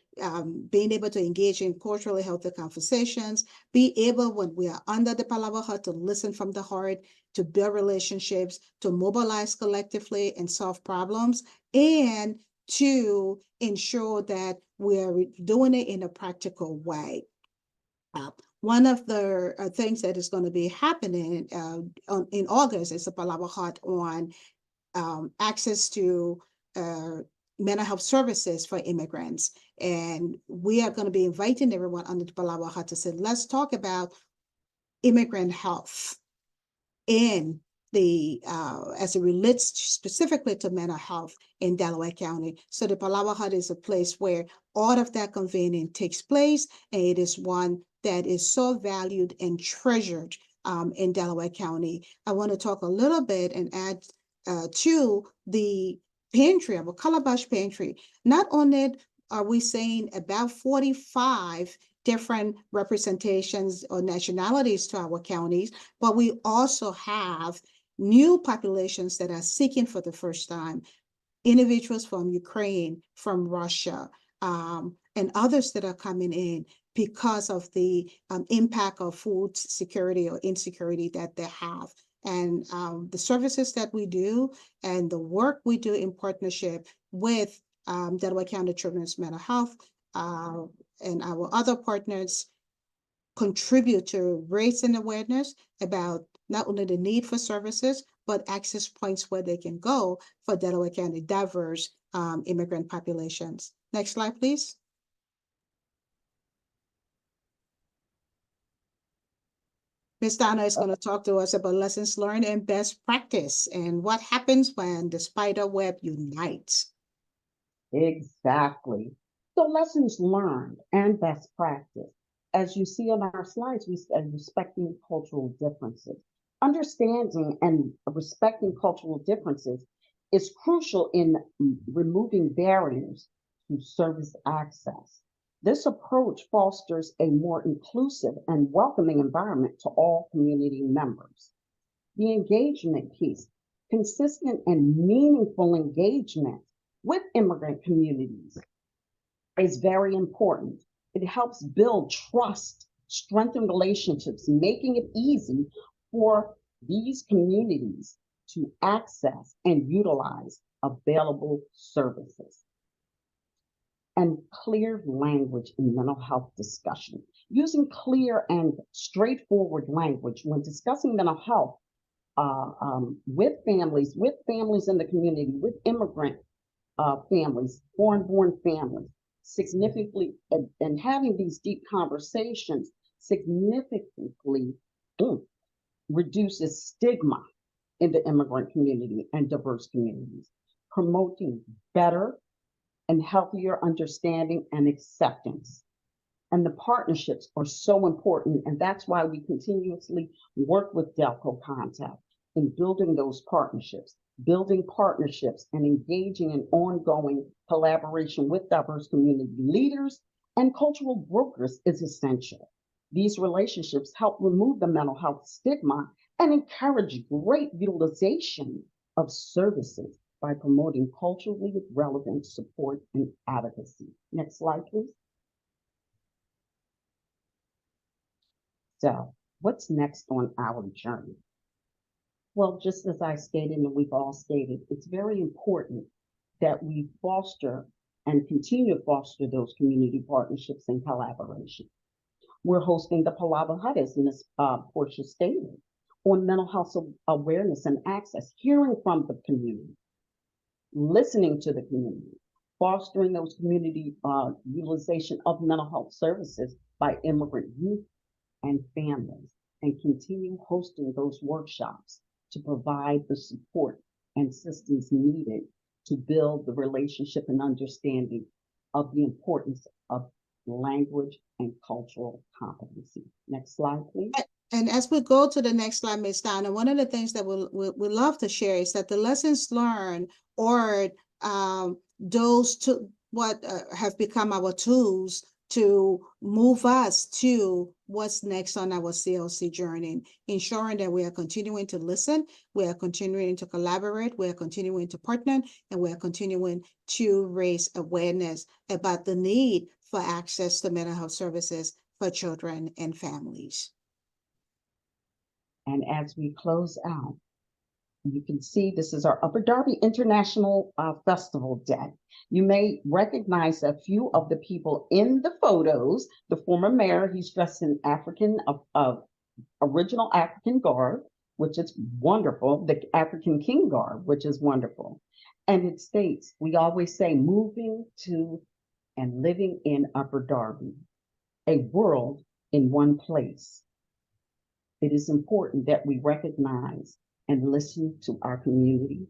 being able to engage in culturally healthy conversations, be able, when we are under the Palava Hut, to listen from the heart, to build relationships, to mobilize collectively and solve problems, and to ensure that we're doing it in a practical way. One of the things that is going to be happening in August is a Palava Hut on access to mental health services for immigrants. And we are going to be inviting everyone under the Palava Hut to say, let's talk about immigrant health in the as it relates specifically to mental health in Delaware County. So the Palava Hut is a place where all of that convening takes place, and it is one that is so valued and treasured in Delaware County. I want to talk a little bit and add to the pantry, our Calabash Pantry. Not only are we saying about 45 different representations or nationalities to our counties, but we also have new populations that are seeking for the first time, individuals from Ukraine, from Russia, and others that are coming in because of the impact of food security or insecurity that they have. And the services that we do and the work we do in partnership with Delaware County Children's Mental Health and our other partners contribute to raising awareness about not only the need for services, but access points where they can go for Delaware County diverse immigrant populations. Next slide, please. Ms. Donna is going to talk to us about lessons learned and best practice and what happens when the spider web unites. Exactly. So lessons learned and best practice. As you see on our slides, we said respecting cultural differences. Understanding and respecting cultural differences is crucial in removing barriers to service access. This approach fosters a more inclusive and welcoming environment to all community members. The engagement piece, consistent and meaningful engagement with immigrant communities is very important. It helps build trust, strengthen relationships, making it easy for these communities to access and utilize available services. And clear language in mental health discussion. Using clear and straightforward language when discussing mental health with families in the community, with immigrant families, foreign-born families, significantly, and having these deep conversations significantly reduces stigma in the immigrant community and diverse communities, promoting better and healthier understanding and acceptance. And the partnerships are so important, and that's why we continuously work with Delco Contact in building those partnerships. Building partnerships and engaging in ongoing collaboration with diverse community leaders and cultural brokers is essential. These relationships help remove the mental health stigma and encourage great utilization of services by promoting culturally relevant support and advocacy. Next slide, please. So, what's next on our journey? Well, just as I stated and we've all stated, it's very important that we foster and continue to foster those community partnerships and collaboration. We're hosting the Palava Hut, as Ms. Portia stated, on mental health awareness and access, hearing from the community, listening to the community, fostering those community utilization of mental health services by immigrant youth and families, and continue hosting those workshops to provide the support and systems needed to build the relationship and understanding of the importance of language and cultural competency. Next slide, please. And as we go to the next slide, Ms. Donna, one of the things that we love to share is that the lessons learned or those to what have become our tools to move us to what's next on our CLC journey, ensuring that we are continuing to listen, we are continuing to collaborate, we are continuing to partner, and we are continuing to raise awareness about the need for access to mental health services for children and families. And as we close out, you can see this is our Upper Darby International Festival Day. You may recognize a few of the people in the photos. The former mayor, he's dressed in original African garb, which is wonderful. The African King garb, which is wonderful. And it states, we always say, moving to and living in Upper Darby, a world in one place. It is important that we recognize and listen to our community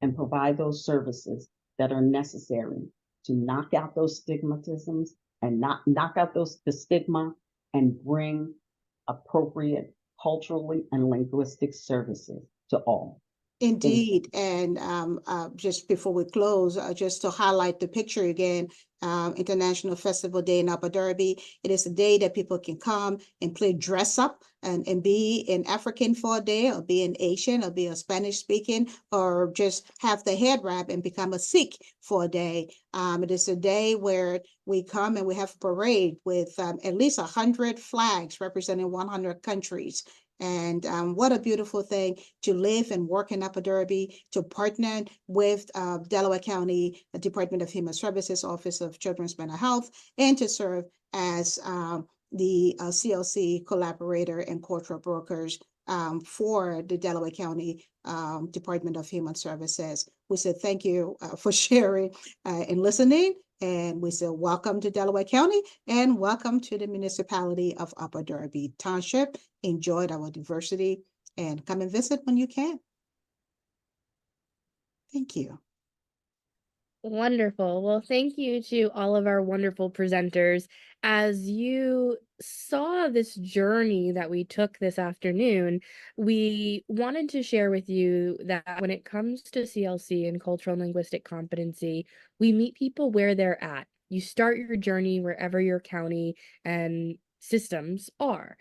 and provide those services that are necessary to knock out those stigmatisms and knock out the stigma and bring appropriate culturally and linguistic services to all. Indeed, and just before we close, just to highlight the picture again, International Festival Day in Abu Dhabi. It is a day that people can come and play dress up and be an African for a day, or be an Asian, or be a Spanish speaking, or just have the head wrap and become a Sikh for a day. It is a day where we come and we have a parade with at least 100 flags representing 100 countries. And what a beautiful thing to live and work in Abu Dhabi, to partner with Delaware County Department of Human Services, Office of Children's Mental Health, and to serve as the CLC collaborator and cultural brokers for the Delaware County Department of Human Services. We said thank you for sharing and listening. And we say welcome to Delaware County and welcome to the municipality of Abu Dhabi Township. Enjoyed our diversity and come and visit when you can. Thank you. Wonderful. Well, thank you to all of our wonderful presenters. As you saw this journey that we took this afternoon, we wanted to share with you that when it comes to CLC and cultural and linguistic competency, we meet people where they're at. You start your journey wherever your county and systems are.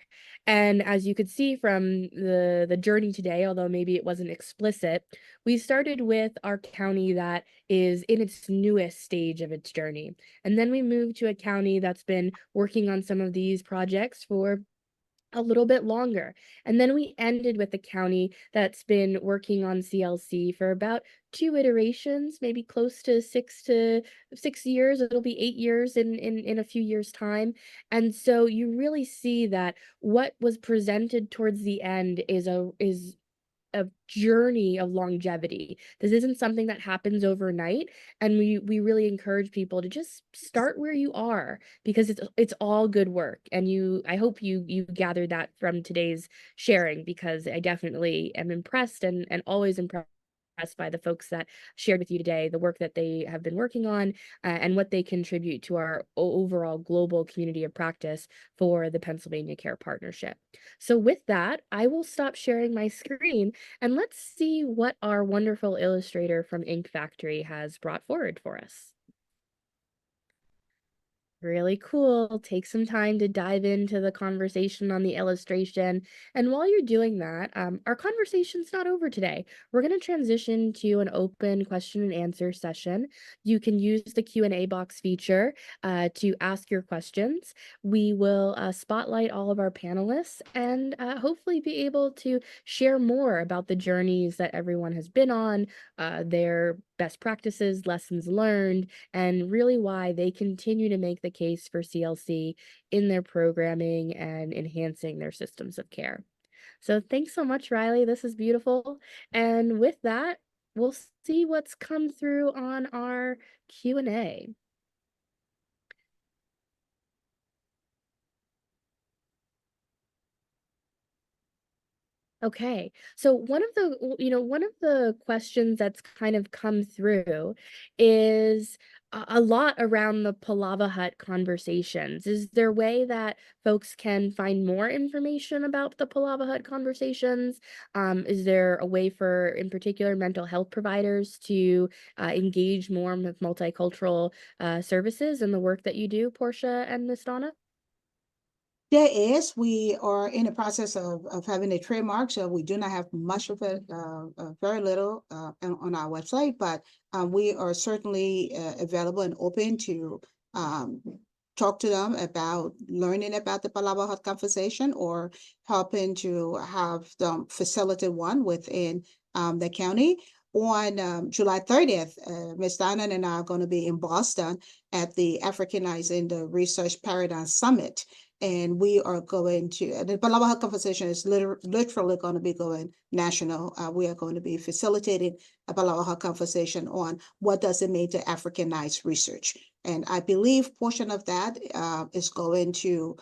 And as you could see from the journey today, although maybe it wasn't explicit, we started with our county that is in its newest stage of its journey. And then we moved to a county that's been working on some of these projects for a little bit longer. And then we ended with a county that's been working on CLC for about 2 iterations, maybe close to 6 years. It'll be 8 years in a few years' time. And so you really see that what was presented towards the end is a journey of longevity. This isn't something that happens overnight, and we really encourage people to just start where you are, because it's all good work. And I hope you gathered that from today's sharing, because I definitely am impressed and always impressed by the folks that shared with you today, the work that they have been working on, and what they contribute to our overall global community of practice for the Pennsylvania Care Partnership. So with that, I will stop sharing my screen and let's see what our wonderful illustrator from Ink Factory has brought forward for us. Really cool. Take some time to dive into the conversation on the illustration. And while you're doing that, our conversation's not over today. We're going to transition to an open question and answer session. You can use the Q&A box feature to ask your questions. We will spotlight all of our panelists and hopefully be able to share more about the journeys that everyone has been on, their best practices, lessons learned, and really why they continue to make the case for CLC in their programming and enhancing their systems of care. So thanks so much, Riley. This is beautiful. And with that, we'll see what's come through on our Q&A. Okay, so one of the questions that's kind of come through is a lot around the Palava Hut conversations. Is there a way that folks can find more information about the Palava Hut conversations? Is there a way for, in particular, mental health providers to engage more with multicultural services and the work that you do, Portia and Miss Donna? There is. We are in the process of having a trademark, so we do not have much of it, very little on our website, but we are certainly available and open to talk to them about learning about the Palava Hut conversation, or helping to have them facilitate one within the county. On July 30th, Ms. Donna and I are going to be in Boston at the Africanizing the Research Paradigm Summit. And we are going to, the Palava Hut conversation is literally going to be going national. We are going to be facilitating a Palava Hut conversation on what does it mean to Africanize research. And I believe portion of that is going to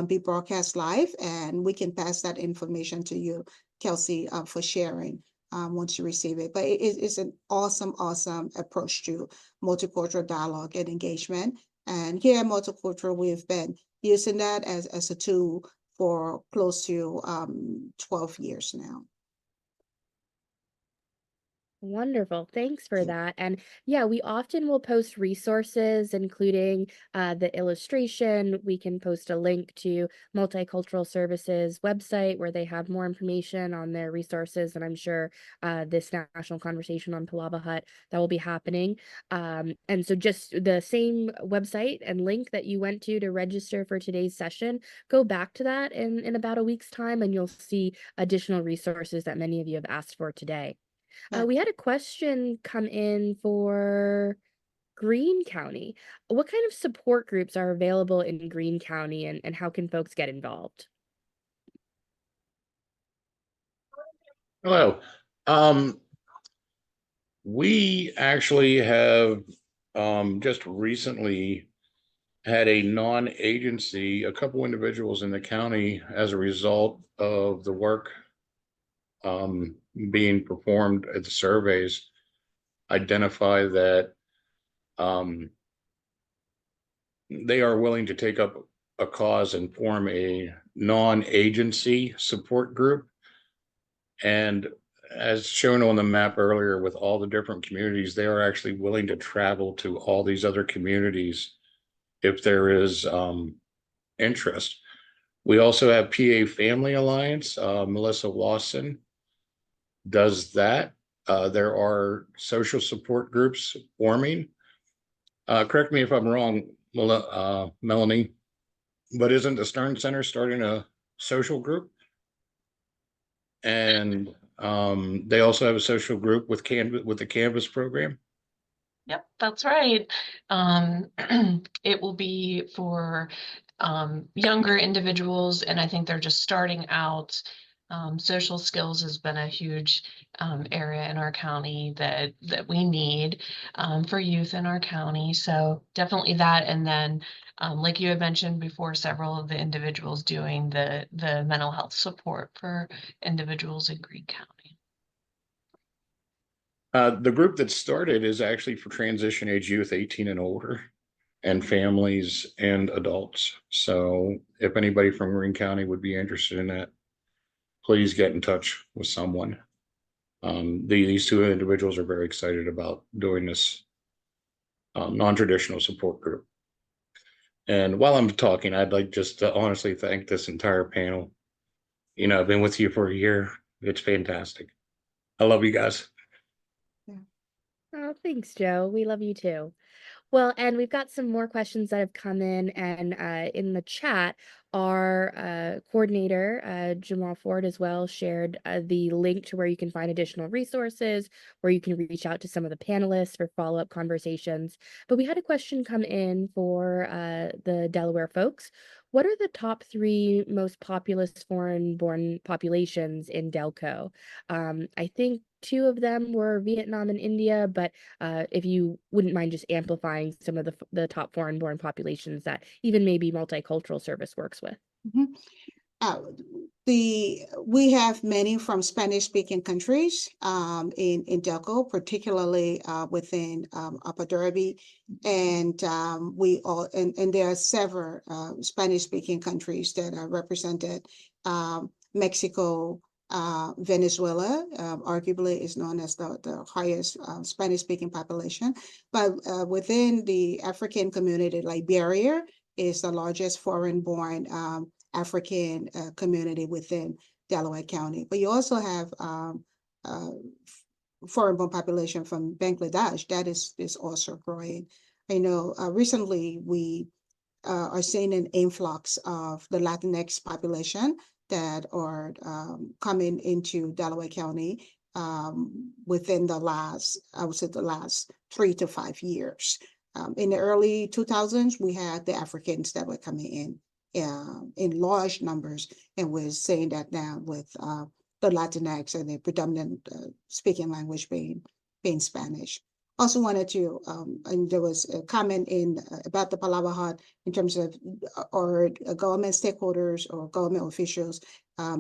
be broadcast live, and we can pass that information to you, Kelsey, for sharing once you receive it. But it's an awesome, awesome approach to multicultural dialogue and engagement. And here at Multicultural, we've been using that as a tool for close to 12 years now. Wonderful. Thanks for that. And yeah, we often will post resources, including the illustration. We can post a link to Multicultural Services website where they have more information on their resources. And I'm sure this national conversation on Palava Hut that will be happening. And so just the same website and link that you went to register for today's session, go back to that in about a week's time, and you'll see additional resources that many of you have asked for today. Yeah. We had a question come in for Greene County. What kind of support groups are available in Greene County, and how can folks get involved? Hello. We actually have just recently had a non-agency, a couple individuals in the county as a result of the work being performed at the surveys, identify that they are willing to take up a cause and form a non-agency support group. And as shown on the map earlier, with all the different communities, they are actually willing to travel to all these other communities if there is interest. We also have PA Family Alliance. Melissa Lawson does that. There are social support groups forming. Correct me if I'm wrong, Melanie, but isn't the Stern Center starting a social group? And they also have a social group with the Canvas program. Yep, that's right. It will be for younger individuals, and I think they're just starting out. Social skills has been a huge area in our county that we need for youth in our county. So definitely that, and then like you had mentioned before, several of the individuals doing the mental health support for individuals in Greene County. The group that started is actually for transition age youth 18 and older, and families and adults. So if anybody from Greene County would be interested in that, please get in touch with someone. These two individuals are very excited about doing this non-traditional support group. And while I'm talking, I'd like just to honestly thank this entire panel. You know, I've been with you for a year. It's fantastic. I love you guys. Oh, thanks, Joe. We love you too. Well, and we've got some more questions that have come in, and in the chat, our coordinator, Jamal Ford, as well, shared the link to where you can find additional resources, where you can reach out to some of the panelists for follow-up conversations. But we had a question come in for the Delaware folks. What are the top 3 most populous foreign-born populations in Delco? I think 2 of them were Vietnam and India, but if you wouldn't mind just amplifying some of the top foreign-born populations that even maybe Multicultural Service works with. Mhm. We have many from Spanish-speaking countries in Delco, particularly within Upper Derby, and there are several Spanish-speaking countries that are represented. Mexico, Venezuela, arguably is known as the highest Spanish-speaking population, but within the African community, Liberia is the largest foreign-born African community within Delaware County. But you also have foreign-born population from Bangladesh that is also growing. I know recently we are seeing an influx of the Latinx population that are coming into Delaware County within the last 3 to 5 years. In the early 2000s, we had the Africans that were coming in large numbers, and we're seeing that now with the Latinx and the predominant speaking language being Spanish. Also wanted to, and there was a comment about the Palava Hut in terms of our government stakeholders or government officials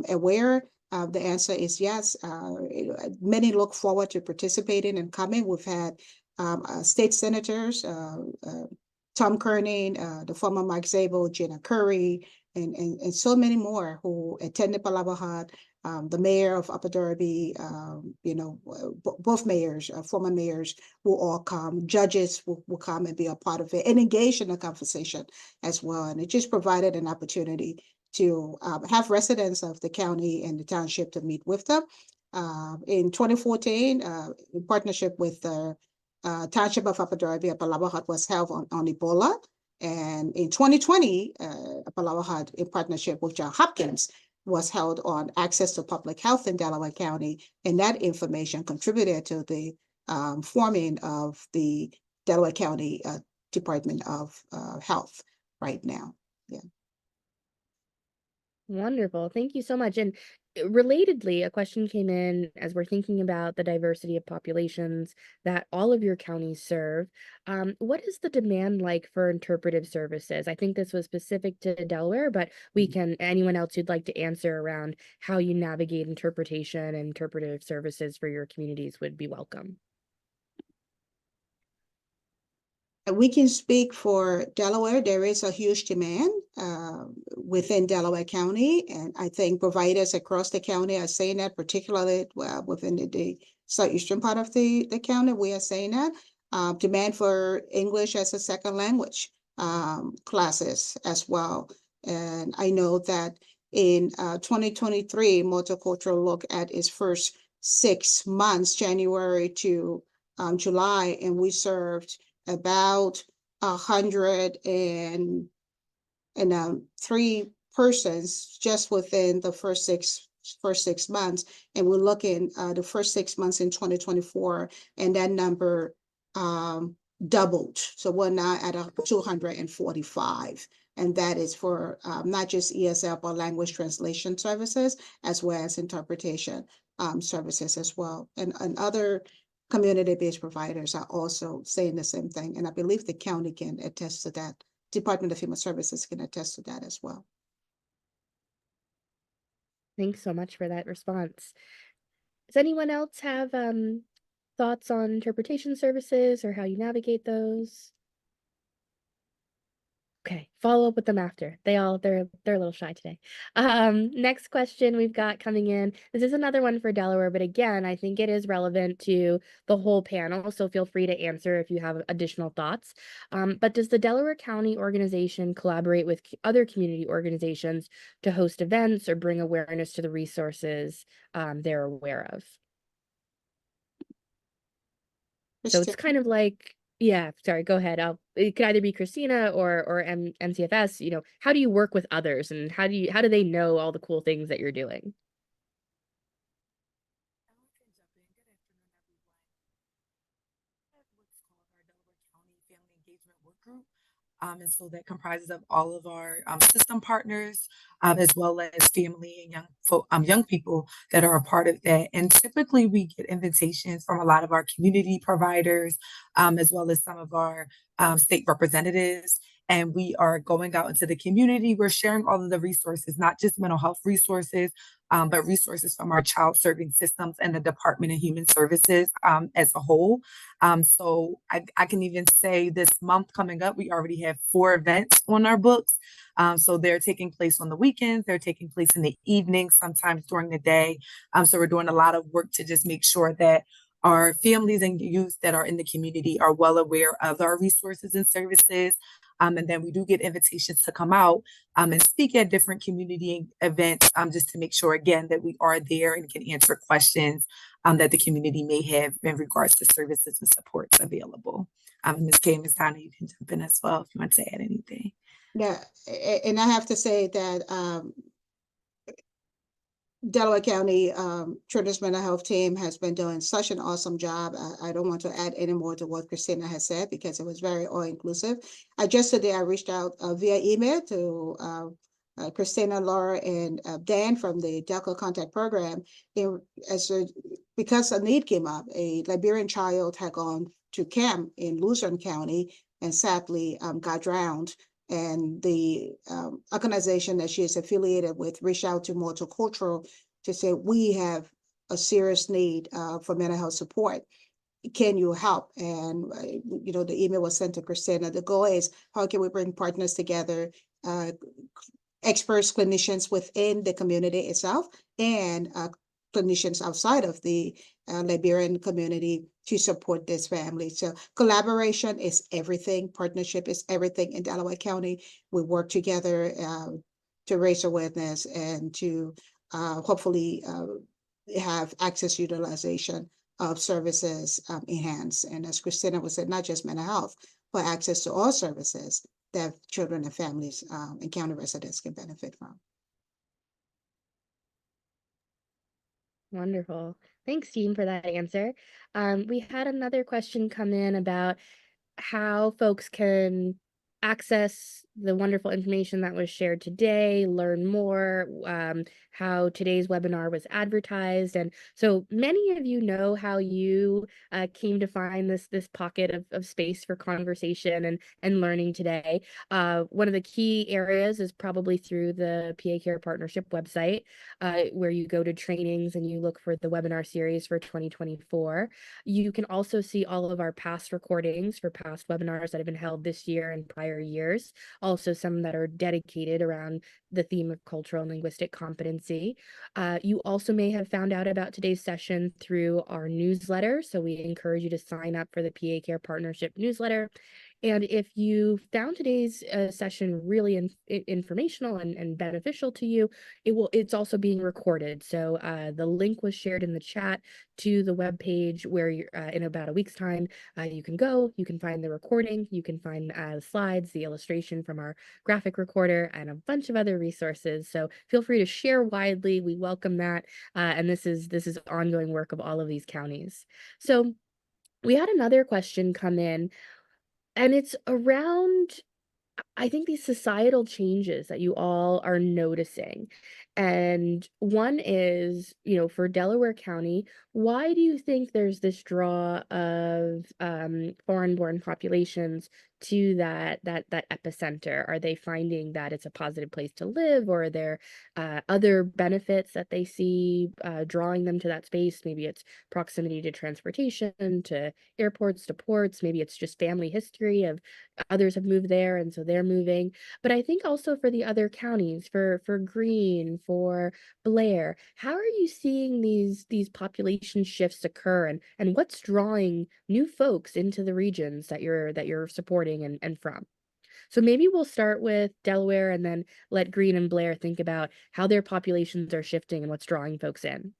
aware. The answer is yes. Many look forward to participating and coming. We've had state senators, Tom Kerning, the former Mike Zabel, Jenna Curry, and so many more who attended Palava Hut the mayor of Upper Darby, both mayors, former mayors will all come, judges will come and be a part of it and engage in the conversation as well. And it just provided an opportunity to have residents of the county and the township to meet with them. In 2014, in partnership with the Township of Upper Darby, a Palabajat was held on Ebola. And in 2020, a Palabajat, in partnership with John Hopkins, was held on access to public health in Delaware County. And that information contributed to the forming of the Delaware County Department of Health right now. Yeah. Wonderful. Thank you so much. And relatedly, a question came in as we're thinking about the diversity of populations that all of your counties serve. What is the demand like for interpretive services? I think this was specific to Delaware, but anyone else who'd like to answer around how you navigate interpretation and interpretive services for your communities would be welcome. We can speak for Delaware. There is a huge demand within Delaware County, and I think providers across the county are saying that, particularly within the southeastern part of the county, we are saying that. Demand for English as a second language classes as well. And I know that in 2023, Multicultural looked at its first 6 months, January to July, and we served about 103 persons just within the first six months. And we're looking the first 6 months in 2024, and that number doubled. So we're now at 245. And that is for not just ESL, but language translation services, as well as interpretation services as well. And other community-based providers are also saying the same thing. And I believe the county can attest to that. Department of Human Services can attest to that as well. Thanks so much for that response. Does anyone else have thoughts on interpretation services or how you navigate those? Okay, follow up with them after. They're a little shy today. Next question we've got coming in. This is another one for Delaware, but again, I think it is relevant to the whole panel, so feel free to answer if you have additional thoughts. But does the Delaware County organization collaborate with other community organizations to host events or bring awareness to the resources they're aware of? So it's kind of like, yeah, sorry, go ahead. It could either be Christina or MCFS, how do you work with others, and how do they know all the cool things that you're doing? What's called our Delaware County Family Engagement Work Group. And so that comprises of all of our system partners, as well as family and young people that are a part of that. And typically we get invitations from a lot of our community providers, as well as some of our state representatives. And we are going out into the community. We're sharing all of the resources, not just mental health resources, but resources from our child serving systems and the Department of Human Services as a whole. So I can even say this month coming up, we already have 4 events on our books. So they're taking place on the weekends, they're taking place in the evenings, sometimes during the day. So we're doing a lot of work to just make sure that our families and youth that are in the community are well aware of our resources and services. And then we do get invitations to come out and speak at different community events, just to make sure, again, that we are there and can answer questions that the community may have in regards to services and supports available. Ms. Kay, Ms. Donna, you can jump in as well if you want to add anything. Yeah, and I have to say that Delaware County Children's Mental Health Team has been doing such an awesome job. I don't want to add any more to what Christina has said because it was very all-inclusive. Just today I reached out via email to Christina, Laura, and Dan from the Delco Contact Program. Because a need came up, a Liberian child had gone to camp in Luzerne County and sadly got drowned. And the organization that she is affiliated with reached out to Multicultural to say, we have a serious need for mental health support. Can you help? And, the email was sent to Christina. The goal is, how can we bring partners together, experts, clinicians within the community itself, and clinicians outside of the Liberian community to support this family. So collaboration is everything. Partnership is everything in Delaware County. We work together to raise awareness and to hopefully have access utilization of services enhanced. And as Christina was said, not just mental health, but access to all services that children and families and county residents can benefit from. Wonderful. Thanks, team, for that answer. We had another question come in about how folks can access the wonderful information that was shared today, learn more, how today's webinar was advertised. And so many of you know how you came to find this pocket of space for conversation and learning today. One of the key areas is probably through the PA Care Partnership website, where you go to trainings and you look for the webinar series for 2024. You can also see all of our past recordings for past webinars that have been held this year and prior years. Also some that are dedicated around the theme of cultural and linguistic competency. You also may have found out about today's session through our newsletter. So we encourage you to sign up for the PA Care Partnership newsletter. And if you found today's session really informational and beneficial to you, it's also being recorded. So the link was shared in the chat to the webpage where you're, in about a week's time, you can go, you can find the recording, you can find the slides, the illustration from our graphic recorder, and a bunch of other resources. So feel free to share widely. We welcome that. And this is ongoing work of all of these counties. So we had another question come in, and it's around, I think, these societal changes that you all are noticing. And one is, for Delaware County, why do you think there's this draw of foreign-born populations to that epicenter? Are they finding that it's a positive place to live, or are there other benefits that they see drawing them to that space? Maybe it's proximity to transportation, to airports, to ports. Maybe it's just family history of others have moved there, and so they're moving. But I think also for the other counties, for Greene, for Blair, how are you seeing these population shifts occur, and what's drawing new folks into the regions that you're supporting and from? So maybe we'll start with Delaware and then let Greene and Blair think about how their populations are shifting and what's drawing folks in.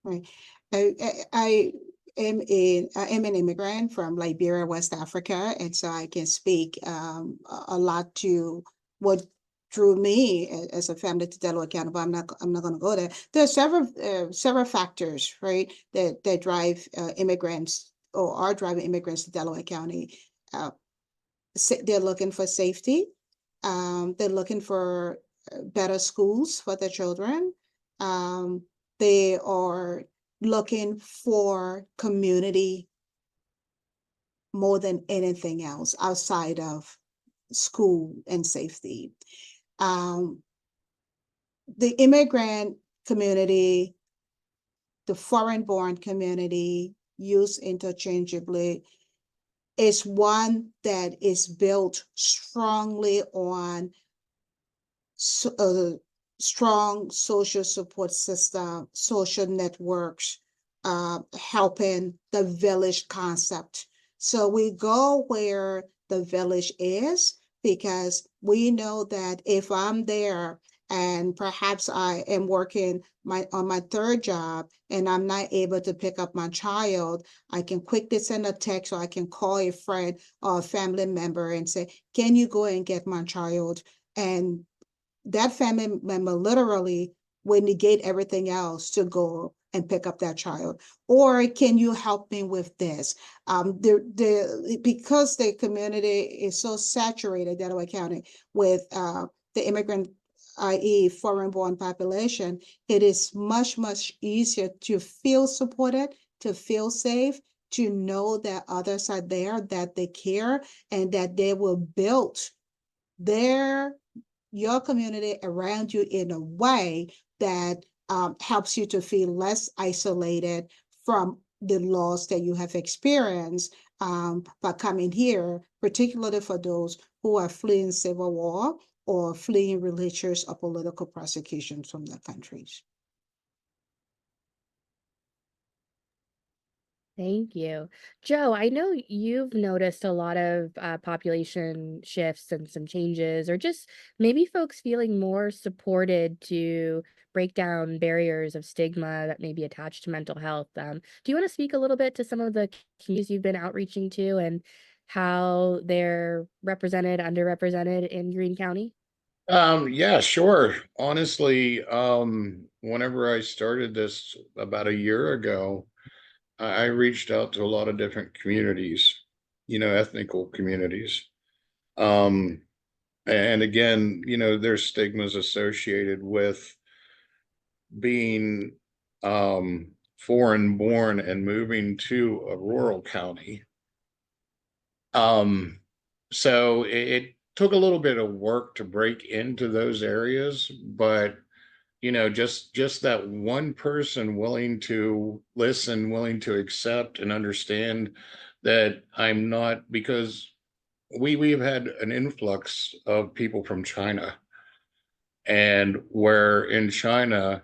Right. I am an immigrant from Liberia, West Africa, and so I can speak a lot to what drew me as a family to Delaware County, but I'm not going to go there. There are several factors, right, that drive immigrants or are driving immigrants to Delaware County. They're looking for safety. They're looking for better schools for their children. They are looking for community more than anything else outside of school and safety. The immigrant community, the foreign-born community, used interchangeably, is one that is built strongly on strong social support system, social networks, helping the village concept. So we go where the village is, because we know that if I'm there and perhaps I am working on my third job and I'm not able to pick up my child, I can quickly send a text, or I can call a friend or a family member and say, can you go and get my child? And that family member literally will negate everything else to go and pick up that child. Or can you help me with this? Because the community is so saturated, Delaware County, with the immigrant, i.e. foreign-born population, it is much, much easier to feel supported, to feel safe, to know that others are there, that they care, and that they will build your community around you in a way that helps you to feel less isolated from the loss that you have experienced by coming here, particularly for those who are fleeing civil war or fleeing religious or political persecution from their countries. Thank you. Joe, I know you've noticed a lot of population shifts and some changes, or just maybe folks feeling more supported to break down barriers of stigma that may be attached to mental health. Do you want to speak a little bit to some of the communities you've been outreaching to and how they're represented, underrepresented in Greene County? Yeah, sure. Honestly, whenever I started this about a year ago, I reached out to a lot of different communities, ethnical communities. Um, and again, there's stigmas associated with being foreign born and moving to a rural county. So it took a little bit of work to break into those areas, but just that one person willing to listen, willing to accept and understand that I'm not, because we've had an influx of people from China, and where in China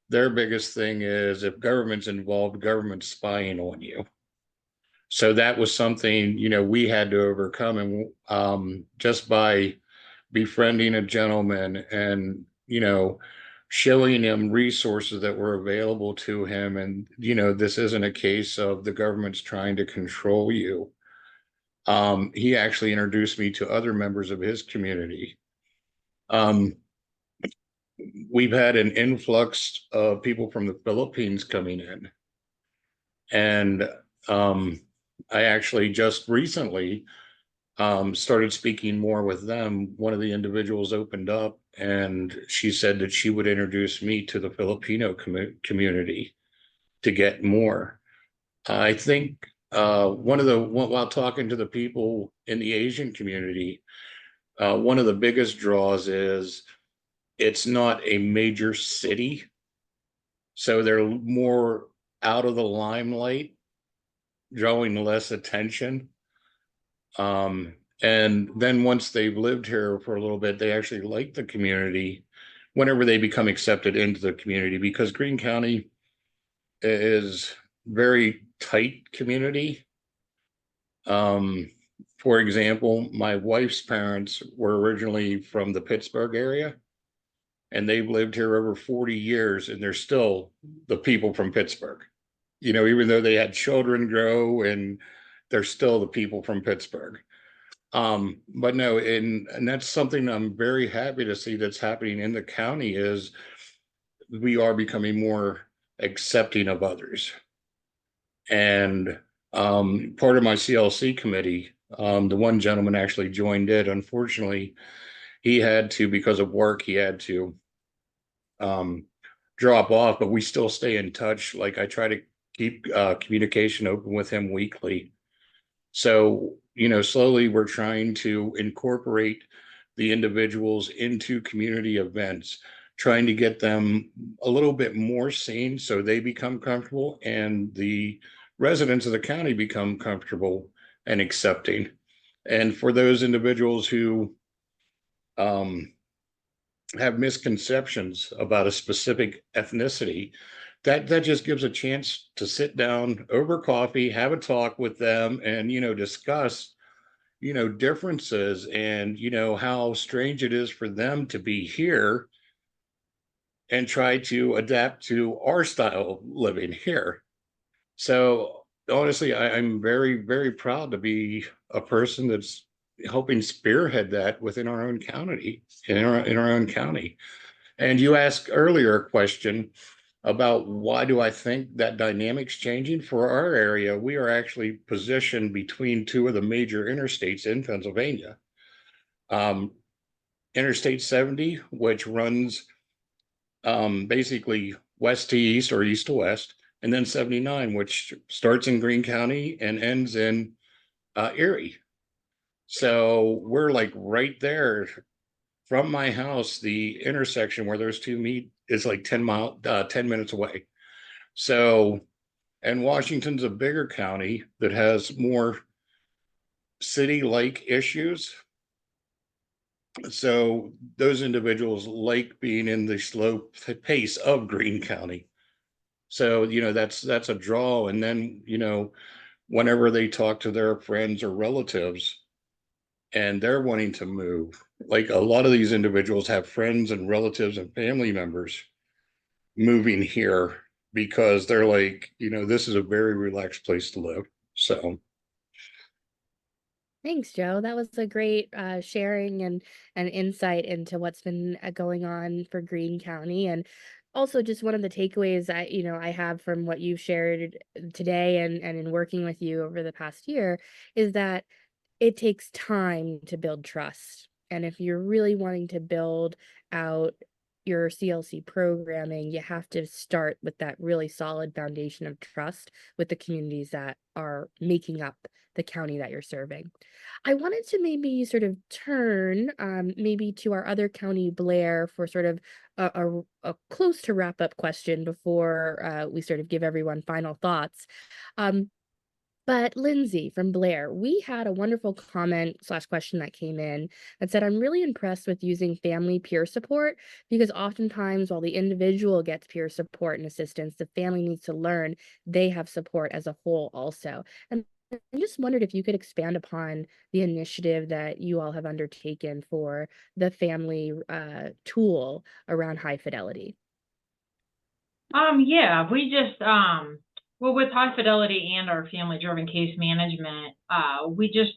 their biggest thing is if government's involved, government's spying on you. So that was something we had to overcome, and just by befriending a gentleman and showing him resources that were available to him, and this isn't a case of the government's trying to control you. He actually introduced me to other members of his community. We've had an influx of people from the Philippines coming in, and I actually just recently started speaking more with them. One of the individuals opened up and she said that she would introduce me to the Filipino community to get more. I think while talking to the people in the Asian community, one of the biggest draws is it's not a major city. So they're more out of the limelight, drawing less attention. And then once they've lived here for a little bit, they actually like the community whenever they become accepted into the community, because Greene County is very tight community. For example, my wife's parents were originally from the Pittsburgh area, and they've lived here over 40 years, and they're still the people from Pittsburgh. Even though they had children grow, and they're still the people from Pittsburgh. But no, and that's something I'm very happy to see that's happening in the county, is we are becoming more accepting of others. And part of my CLC committee, the one gentleman actually joined it. Unfortunately, he had to, because of work, he had to drop off, but we still stay in touch. Like, I try to keep communication open with him weekly. So, slowly we're trying to incorporate the individuals into community events, trying to get them a little bit more seen so they become comfortable and the residents of the county become comfortable and accepting. And for those individuals who have misconceptions about a specific ethnicity, that just gives a chance to sit down over coffee, have a talk with them, and discuss differences, and how strange it is for them to be here, and try to adapt to our style of living here. So honestly, I'm very, very proud to be a person that's helping spearhead that within our own county, in our own county. And you asked earlier a question about why do I think that dynamic's changing for our area. We are actually positioned between two of the major interstates in Pennsylvania. Interstate 70, which runs basically west to east or east to west, and then 79, which starts in Greene County and ends in Erie. So we're like right there. From my house, the intersection where those two meet is like 10 minutes away. So, and Washington's a bigger county that has more city-like issues. So those individuals like being in the slow pace of Greene County. So, that's a draw. And then, whenever they talk to their friends or relatives and they're wanting to move, like a lot of these individuals have friends and relatives and family members moving here because they're like, this is a very relaxed place to live. So Thanks, Joe. That was a great sharing and insight into what's been going on for Greene County, and also just one of the takeaways I have from what you've shared today and in working with you over the past year is that it takes time to build trust. And if you're really wanting to build out your CLC programming, you have to start with that really solid foundation of trust with the communities that are making up the county that you're serving. I wanted to maybe sort of turn maybe to our other county, Blair, for sort of a close to wrap up question before we sort of give everyone final thoughts. Um, but Lindsay from Blair, we had a wonderful comment/question that came in that said, I'm really impressed with using family peer support because oftentimes while the individual gets peer support and assistance, the family needs to learn they have support as a whole also. And I just wondered if you could expand upon the initiative that you all have undertaken for the family tool around high fidelity. Yeah, we just well, with high fidelity and our family driven case management, we just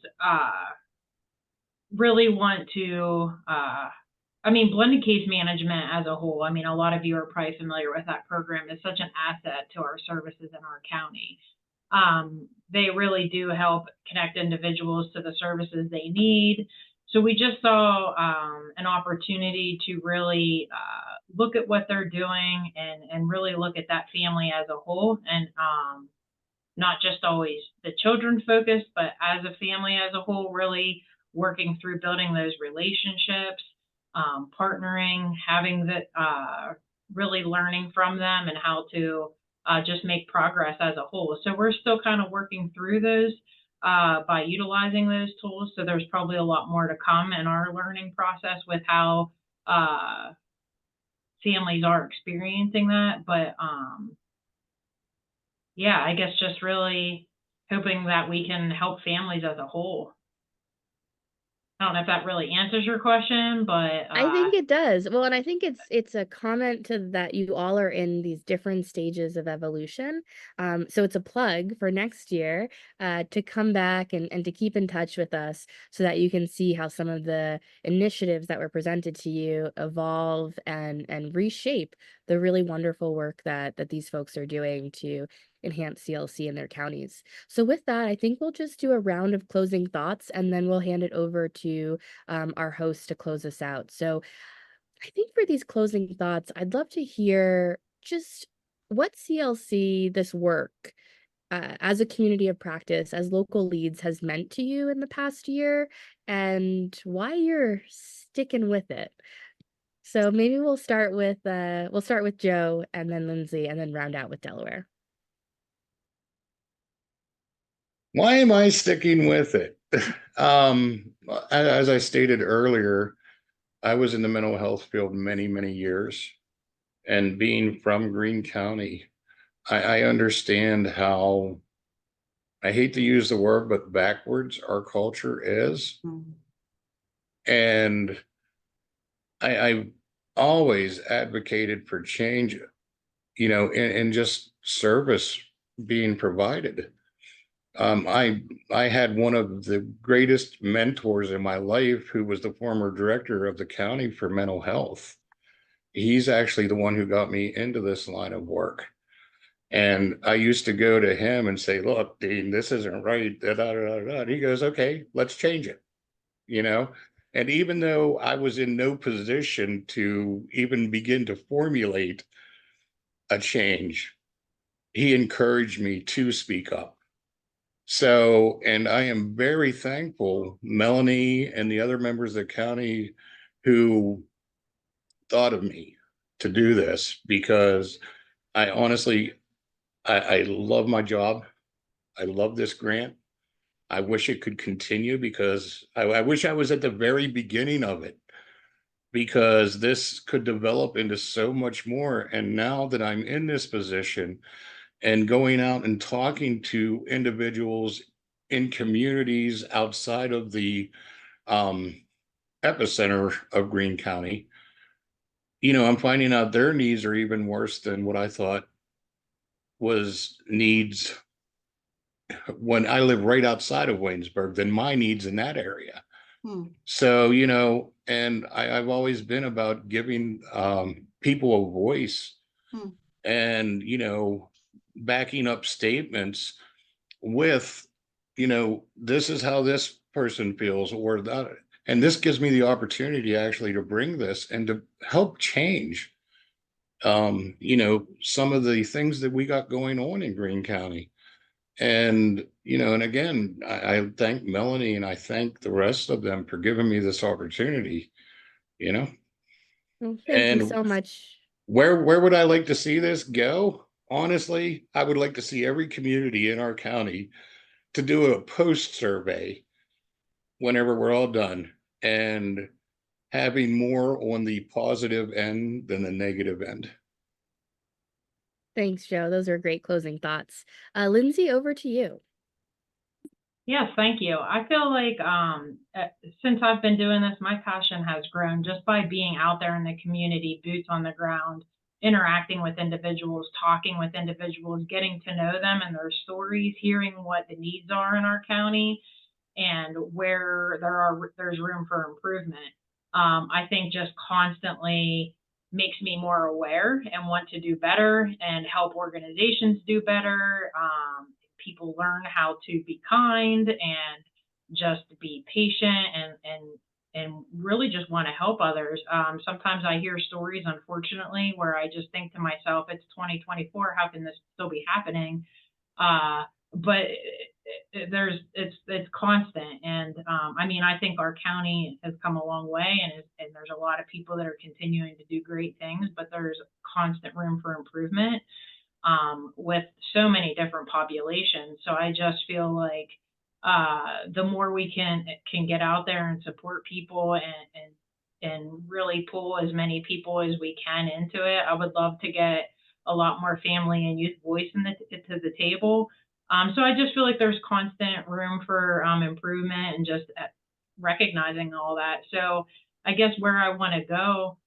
really want to I mean, blended case management as a whole, I mean, a lot of you are probably familiar with that program. Is such an asset to our services in our county. They really do help connect individuals to the services they need. So we just saw an opportunity to really look at what they're doing and really look at that family as a whole, and not just always the children focused, but as a family as a whole, really working through building those relationships, partnering, having that, really learning from them and how to just make progress as a whole. So we're still kind of working through those by utilizing those tools. So there's probably a lot more to come in our learning process with how families are experiencing that. But yeah, I guess just really hoping that we can help families as a whole. I don't know if that really answers your question, but I think it does. Well, and I think it's a comment to that you all are in these different stages of evolution. So it's a plug for next year to come back and to keep in touch with us so that you can see how some of the initiatives that were presented to you evolve and reshape the really wonderful work that these folks are doing to enhance CLC in their counties. So with that, I think we'll just do a round of closing thoughts and then we'll hand it over to our host to close us out. So I think for these closing thoughts, I'd love to hear just what CLC, this work as a community of practice, as local leads, has meant to you in the past year and why you're sticking with it. So maybe we'll start with Joe and then Lindsay and then round out with Delaware. why am I sticking with it? As I stated earlier, I was in the mental health field many, many years. And being from Greene County, I understand how, I hate to use the word, but backwards our culture is. And I've always advocated for change, and just service being provided. I had one of the greatest mentors in my life who was the former director of the county for mental health. He's actually the one who got me into this line of work. And I used to go to him and say, look, Dean, this isn't right. Da, da, da, da. And he goes, okay, let's change it. And even though I was in no position to even begin to formulate a change, he encouraged me to speak up. So, and I am very thankful, Melanie and the other members of the county who thought of me to do this, because I honestly, I love my job. I love this grant. I wish it could continue because I wish I was at the very beginning of it. because this could develop into so much more. And now that I'm in this position and going out and talking to individuals in communities outside of the epicenter of Greene County, I'm finding out their needs are even worse than what I thought was needs when I live right outside of Waynesburg than my needs in that area. So, and I've always been about giving people a voice and, backing up statements with, this is how this person feels or that. And this gives me the opportunity actually to bring this and to help change, some of the things that we got going on in Greene County. And, and again, I thank Melanie and I thank the rest of them for giving me this opportunity, Well, thank you and so much. where would I like to see this go? Honestly, I would like to see every community in our county to do a post survey whenever we're all done and having more on the positive end than the negative end. Thanks, Joe. Those are great closing thoughts. Lindsay, over to you. Yes, thank you. I feel like since I've been doing this, my passion has grown just by being out there in the community, boots on the ground, interacting with individuals, talking with individuals, getting to know them and their stories, hearing what the needs are in our county and where there's room for improvement. I think just constantly makes me more aware and want to do better and help organizations do better. People learn how to be kind and just be patient and really just want to help others. Sometimes I hear stories, unfortunately, where I just think to myself, it's 2024, how can this still be happening? But it's constant. And I think our county has come a long way and there's a lot of people that are continuing to do great things, but there's constant room for improvement. With so many different populations. So I just feel like the more we can get out there and support people and really pull as many people as we can into it. I would love to get a lot more family and youth voice to the table. So I just feel like there's constant room for improvement and just recognizing all that. So I guess where I want to go,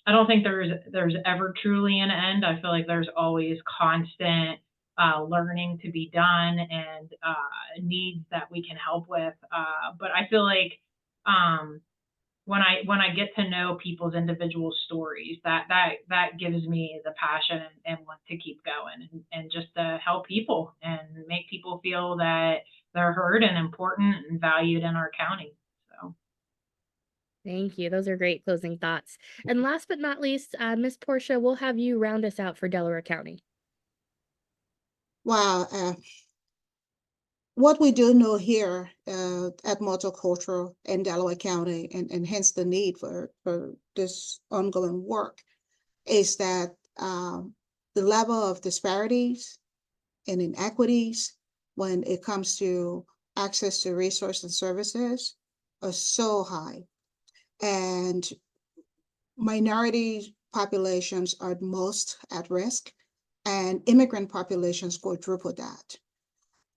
I don't think there's ever truly an end. I feel like there's always constant learning to be done and needs that we can help with. But I feel like when I get to know people's individual stories, that gives me the passion and want to keep going and just to help people and make people feel that they're heard and important and valued in our county. Thank you. Those are great closing thoughts. And last but not least, Miss Portia, we'll have you round us out for Delaware County. Wow. What we do know here at Multicultural in Delaware County, and hence the need for this ongoing work, is that the level of disparities and inequities when it comes to access to resources and services are so high. And minority populations are most at risk, and immigrant populations quadruple that.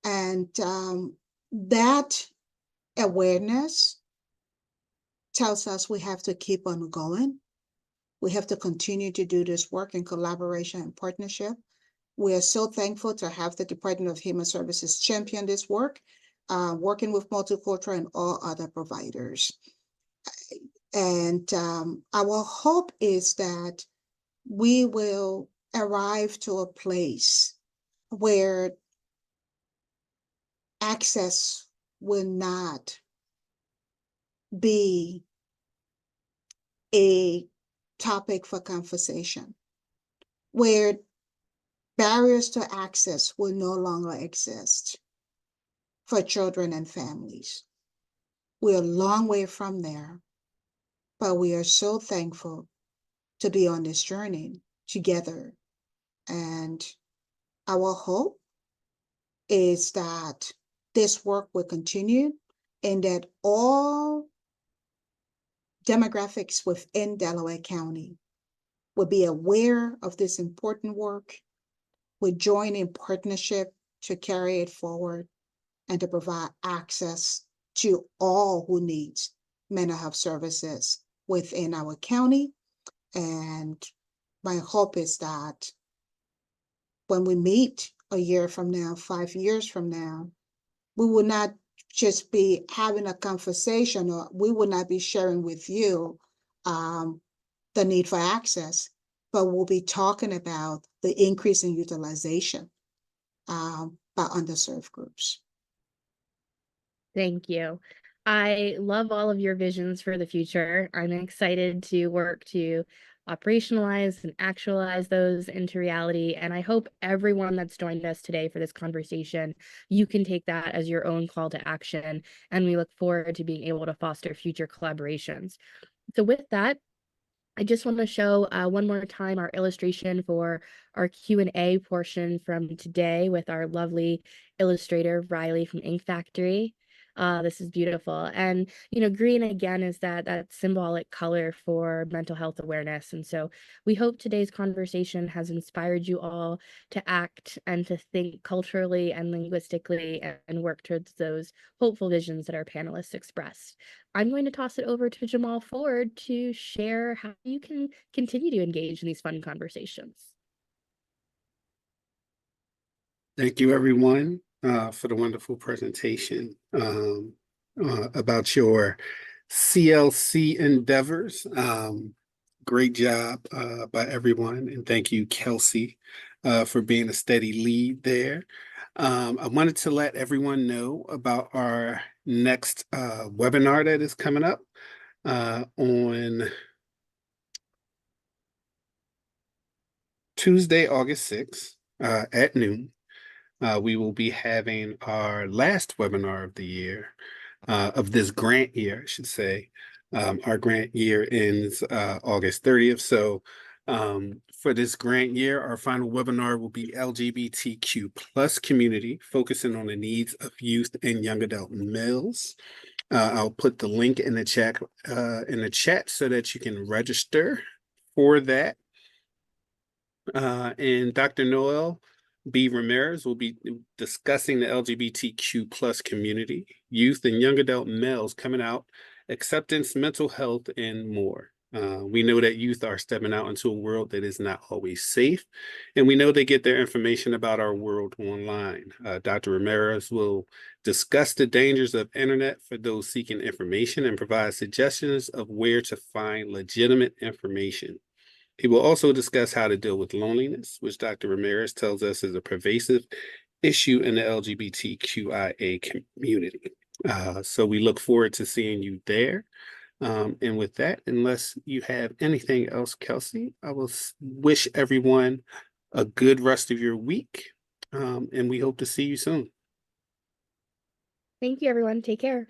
And that awareness tells us we have to keep on going. We have to continue to do this work in collaboration and partnership. We are so thankful to have the Department of Human Services champion this work, working with Multicultural and all other providers. And our hope is that we will arrive to a place where access will not be a topic for conversation, where barriers to access will no longer exist for children and families. We're a long way from there, but we are so thankful to be on this journey together. And our hope is that this work will continue and that all demographics within Delaware County would be aware of this important work, would join in partnership to carry it forward and to provide access to all who needs mental health services within our county. And my hope is that when we meet a year from now, 5 years from now, we will not just be having a conversation, or we will not be sharing with you the need for access, but we'll be talking about the increase in utilization by underserved groups. Thank you. I love all of your visions for the future. I'm excited to work to operationalize and actualize those into reality. And I hope everyone that's joined us today for this conversation, you can take that as your own call to action. And we look forward to being able to foster future collaborations. So with that, I just want to show one more time our illustration for our Q&A portion from today with our lovely illustrator, Riley from Ink Factory. This is beautiful. And, you know, green again is that symbolic color for mental health awareness. And so we hope today's conversation has inspired you all to act and to think culturally and linguistically and work towards those hopeful visions that our panelists expressed. I'm going to toss it over to Jamal Ford to share how you can continue to engage in these fun conversations. Thank you, everyone, for the wonderful presentation about your CLC endeavors. Great job by everyone. And thank you, Kelsey, for being a steady lead there. I wanted to let everyone know about our next webinar that is coming up on Tuesday, August 6th at noon. We will be having our last webinar of the year, of this grant year, I should say. Our grant year ends August 30th. So for this grant year, our final webinar will be LGBTQ plus community, focusing on the needs of youth and young adult males. I'll put the link in the chat so that you can register for that. And Dr. Noel B. Ramirez will be discussing the LGBTQ plus community, youth and young adult males coming out, acceptance, mental health, and more. We know that youth are stepping out into a world that is not always safe, and we know they get their information about our world online. Dr. Ramirez will discuss the dangers of internet for those seeking information and provide suggestions of where to find legitimate information. He will also discuss how to deal with loneliness, which Dr. Ramirez tells us is a pervasive issue in the LGBTQIA community. So we look forward to seeing you there. And with that, unless you have anything else, Kelsey, I will wish everyone a good rest of your week. And we hope to see you soon. Thank you, everyone. Take care.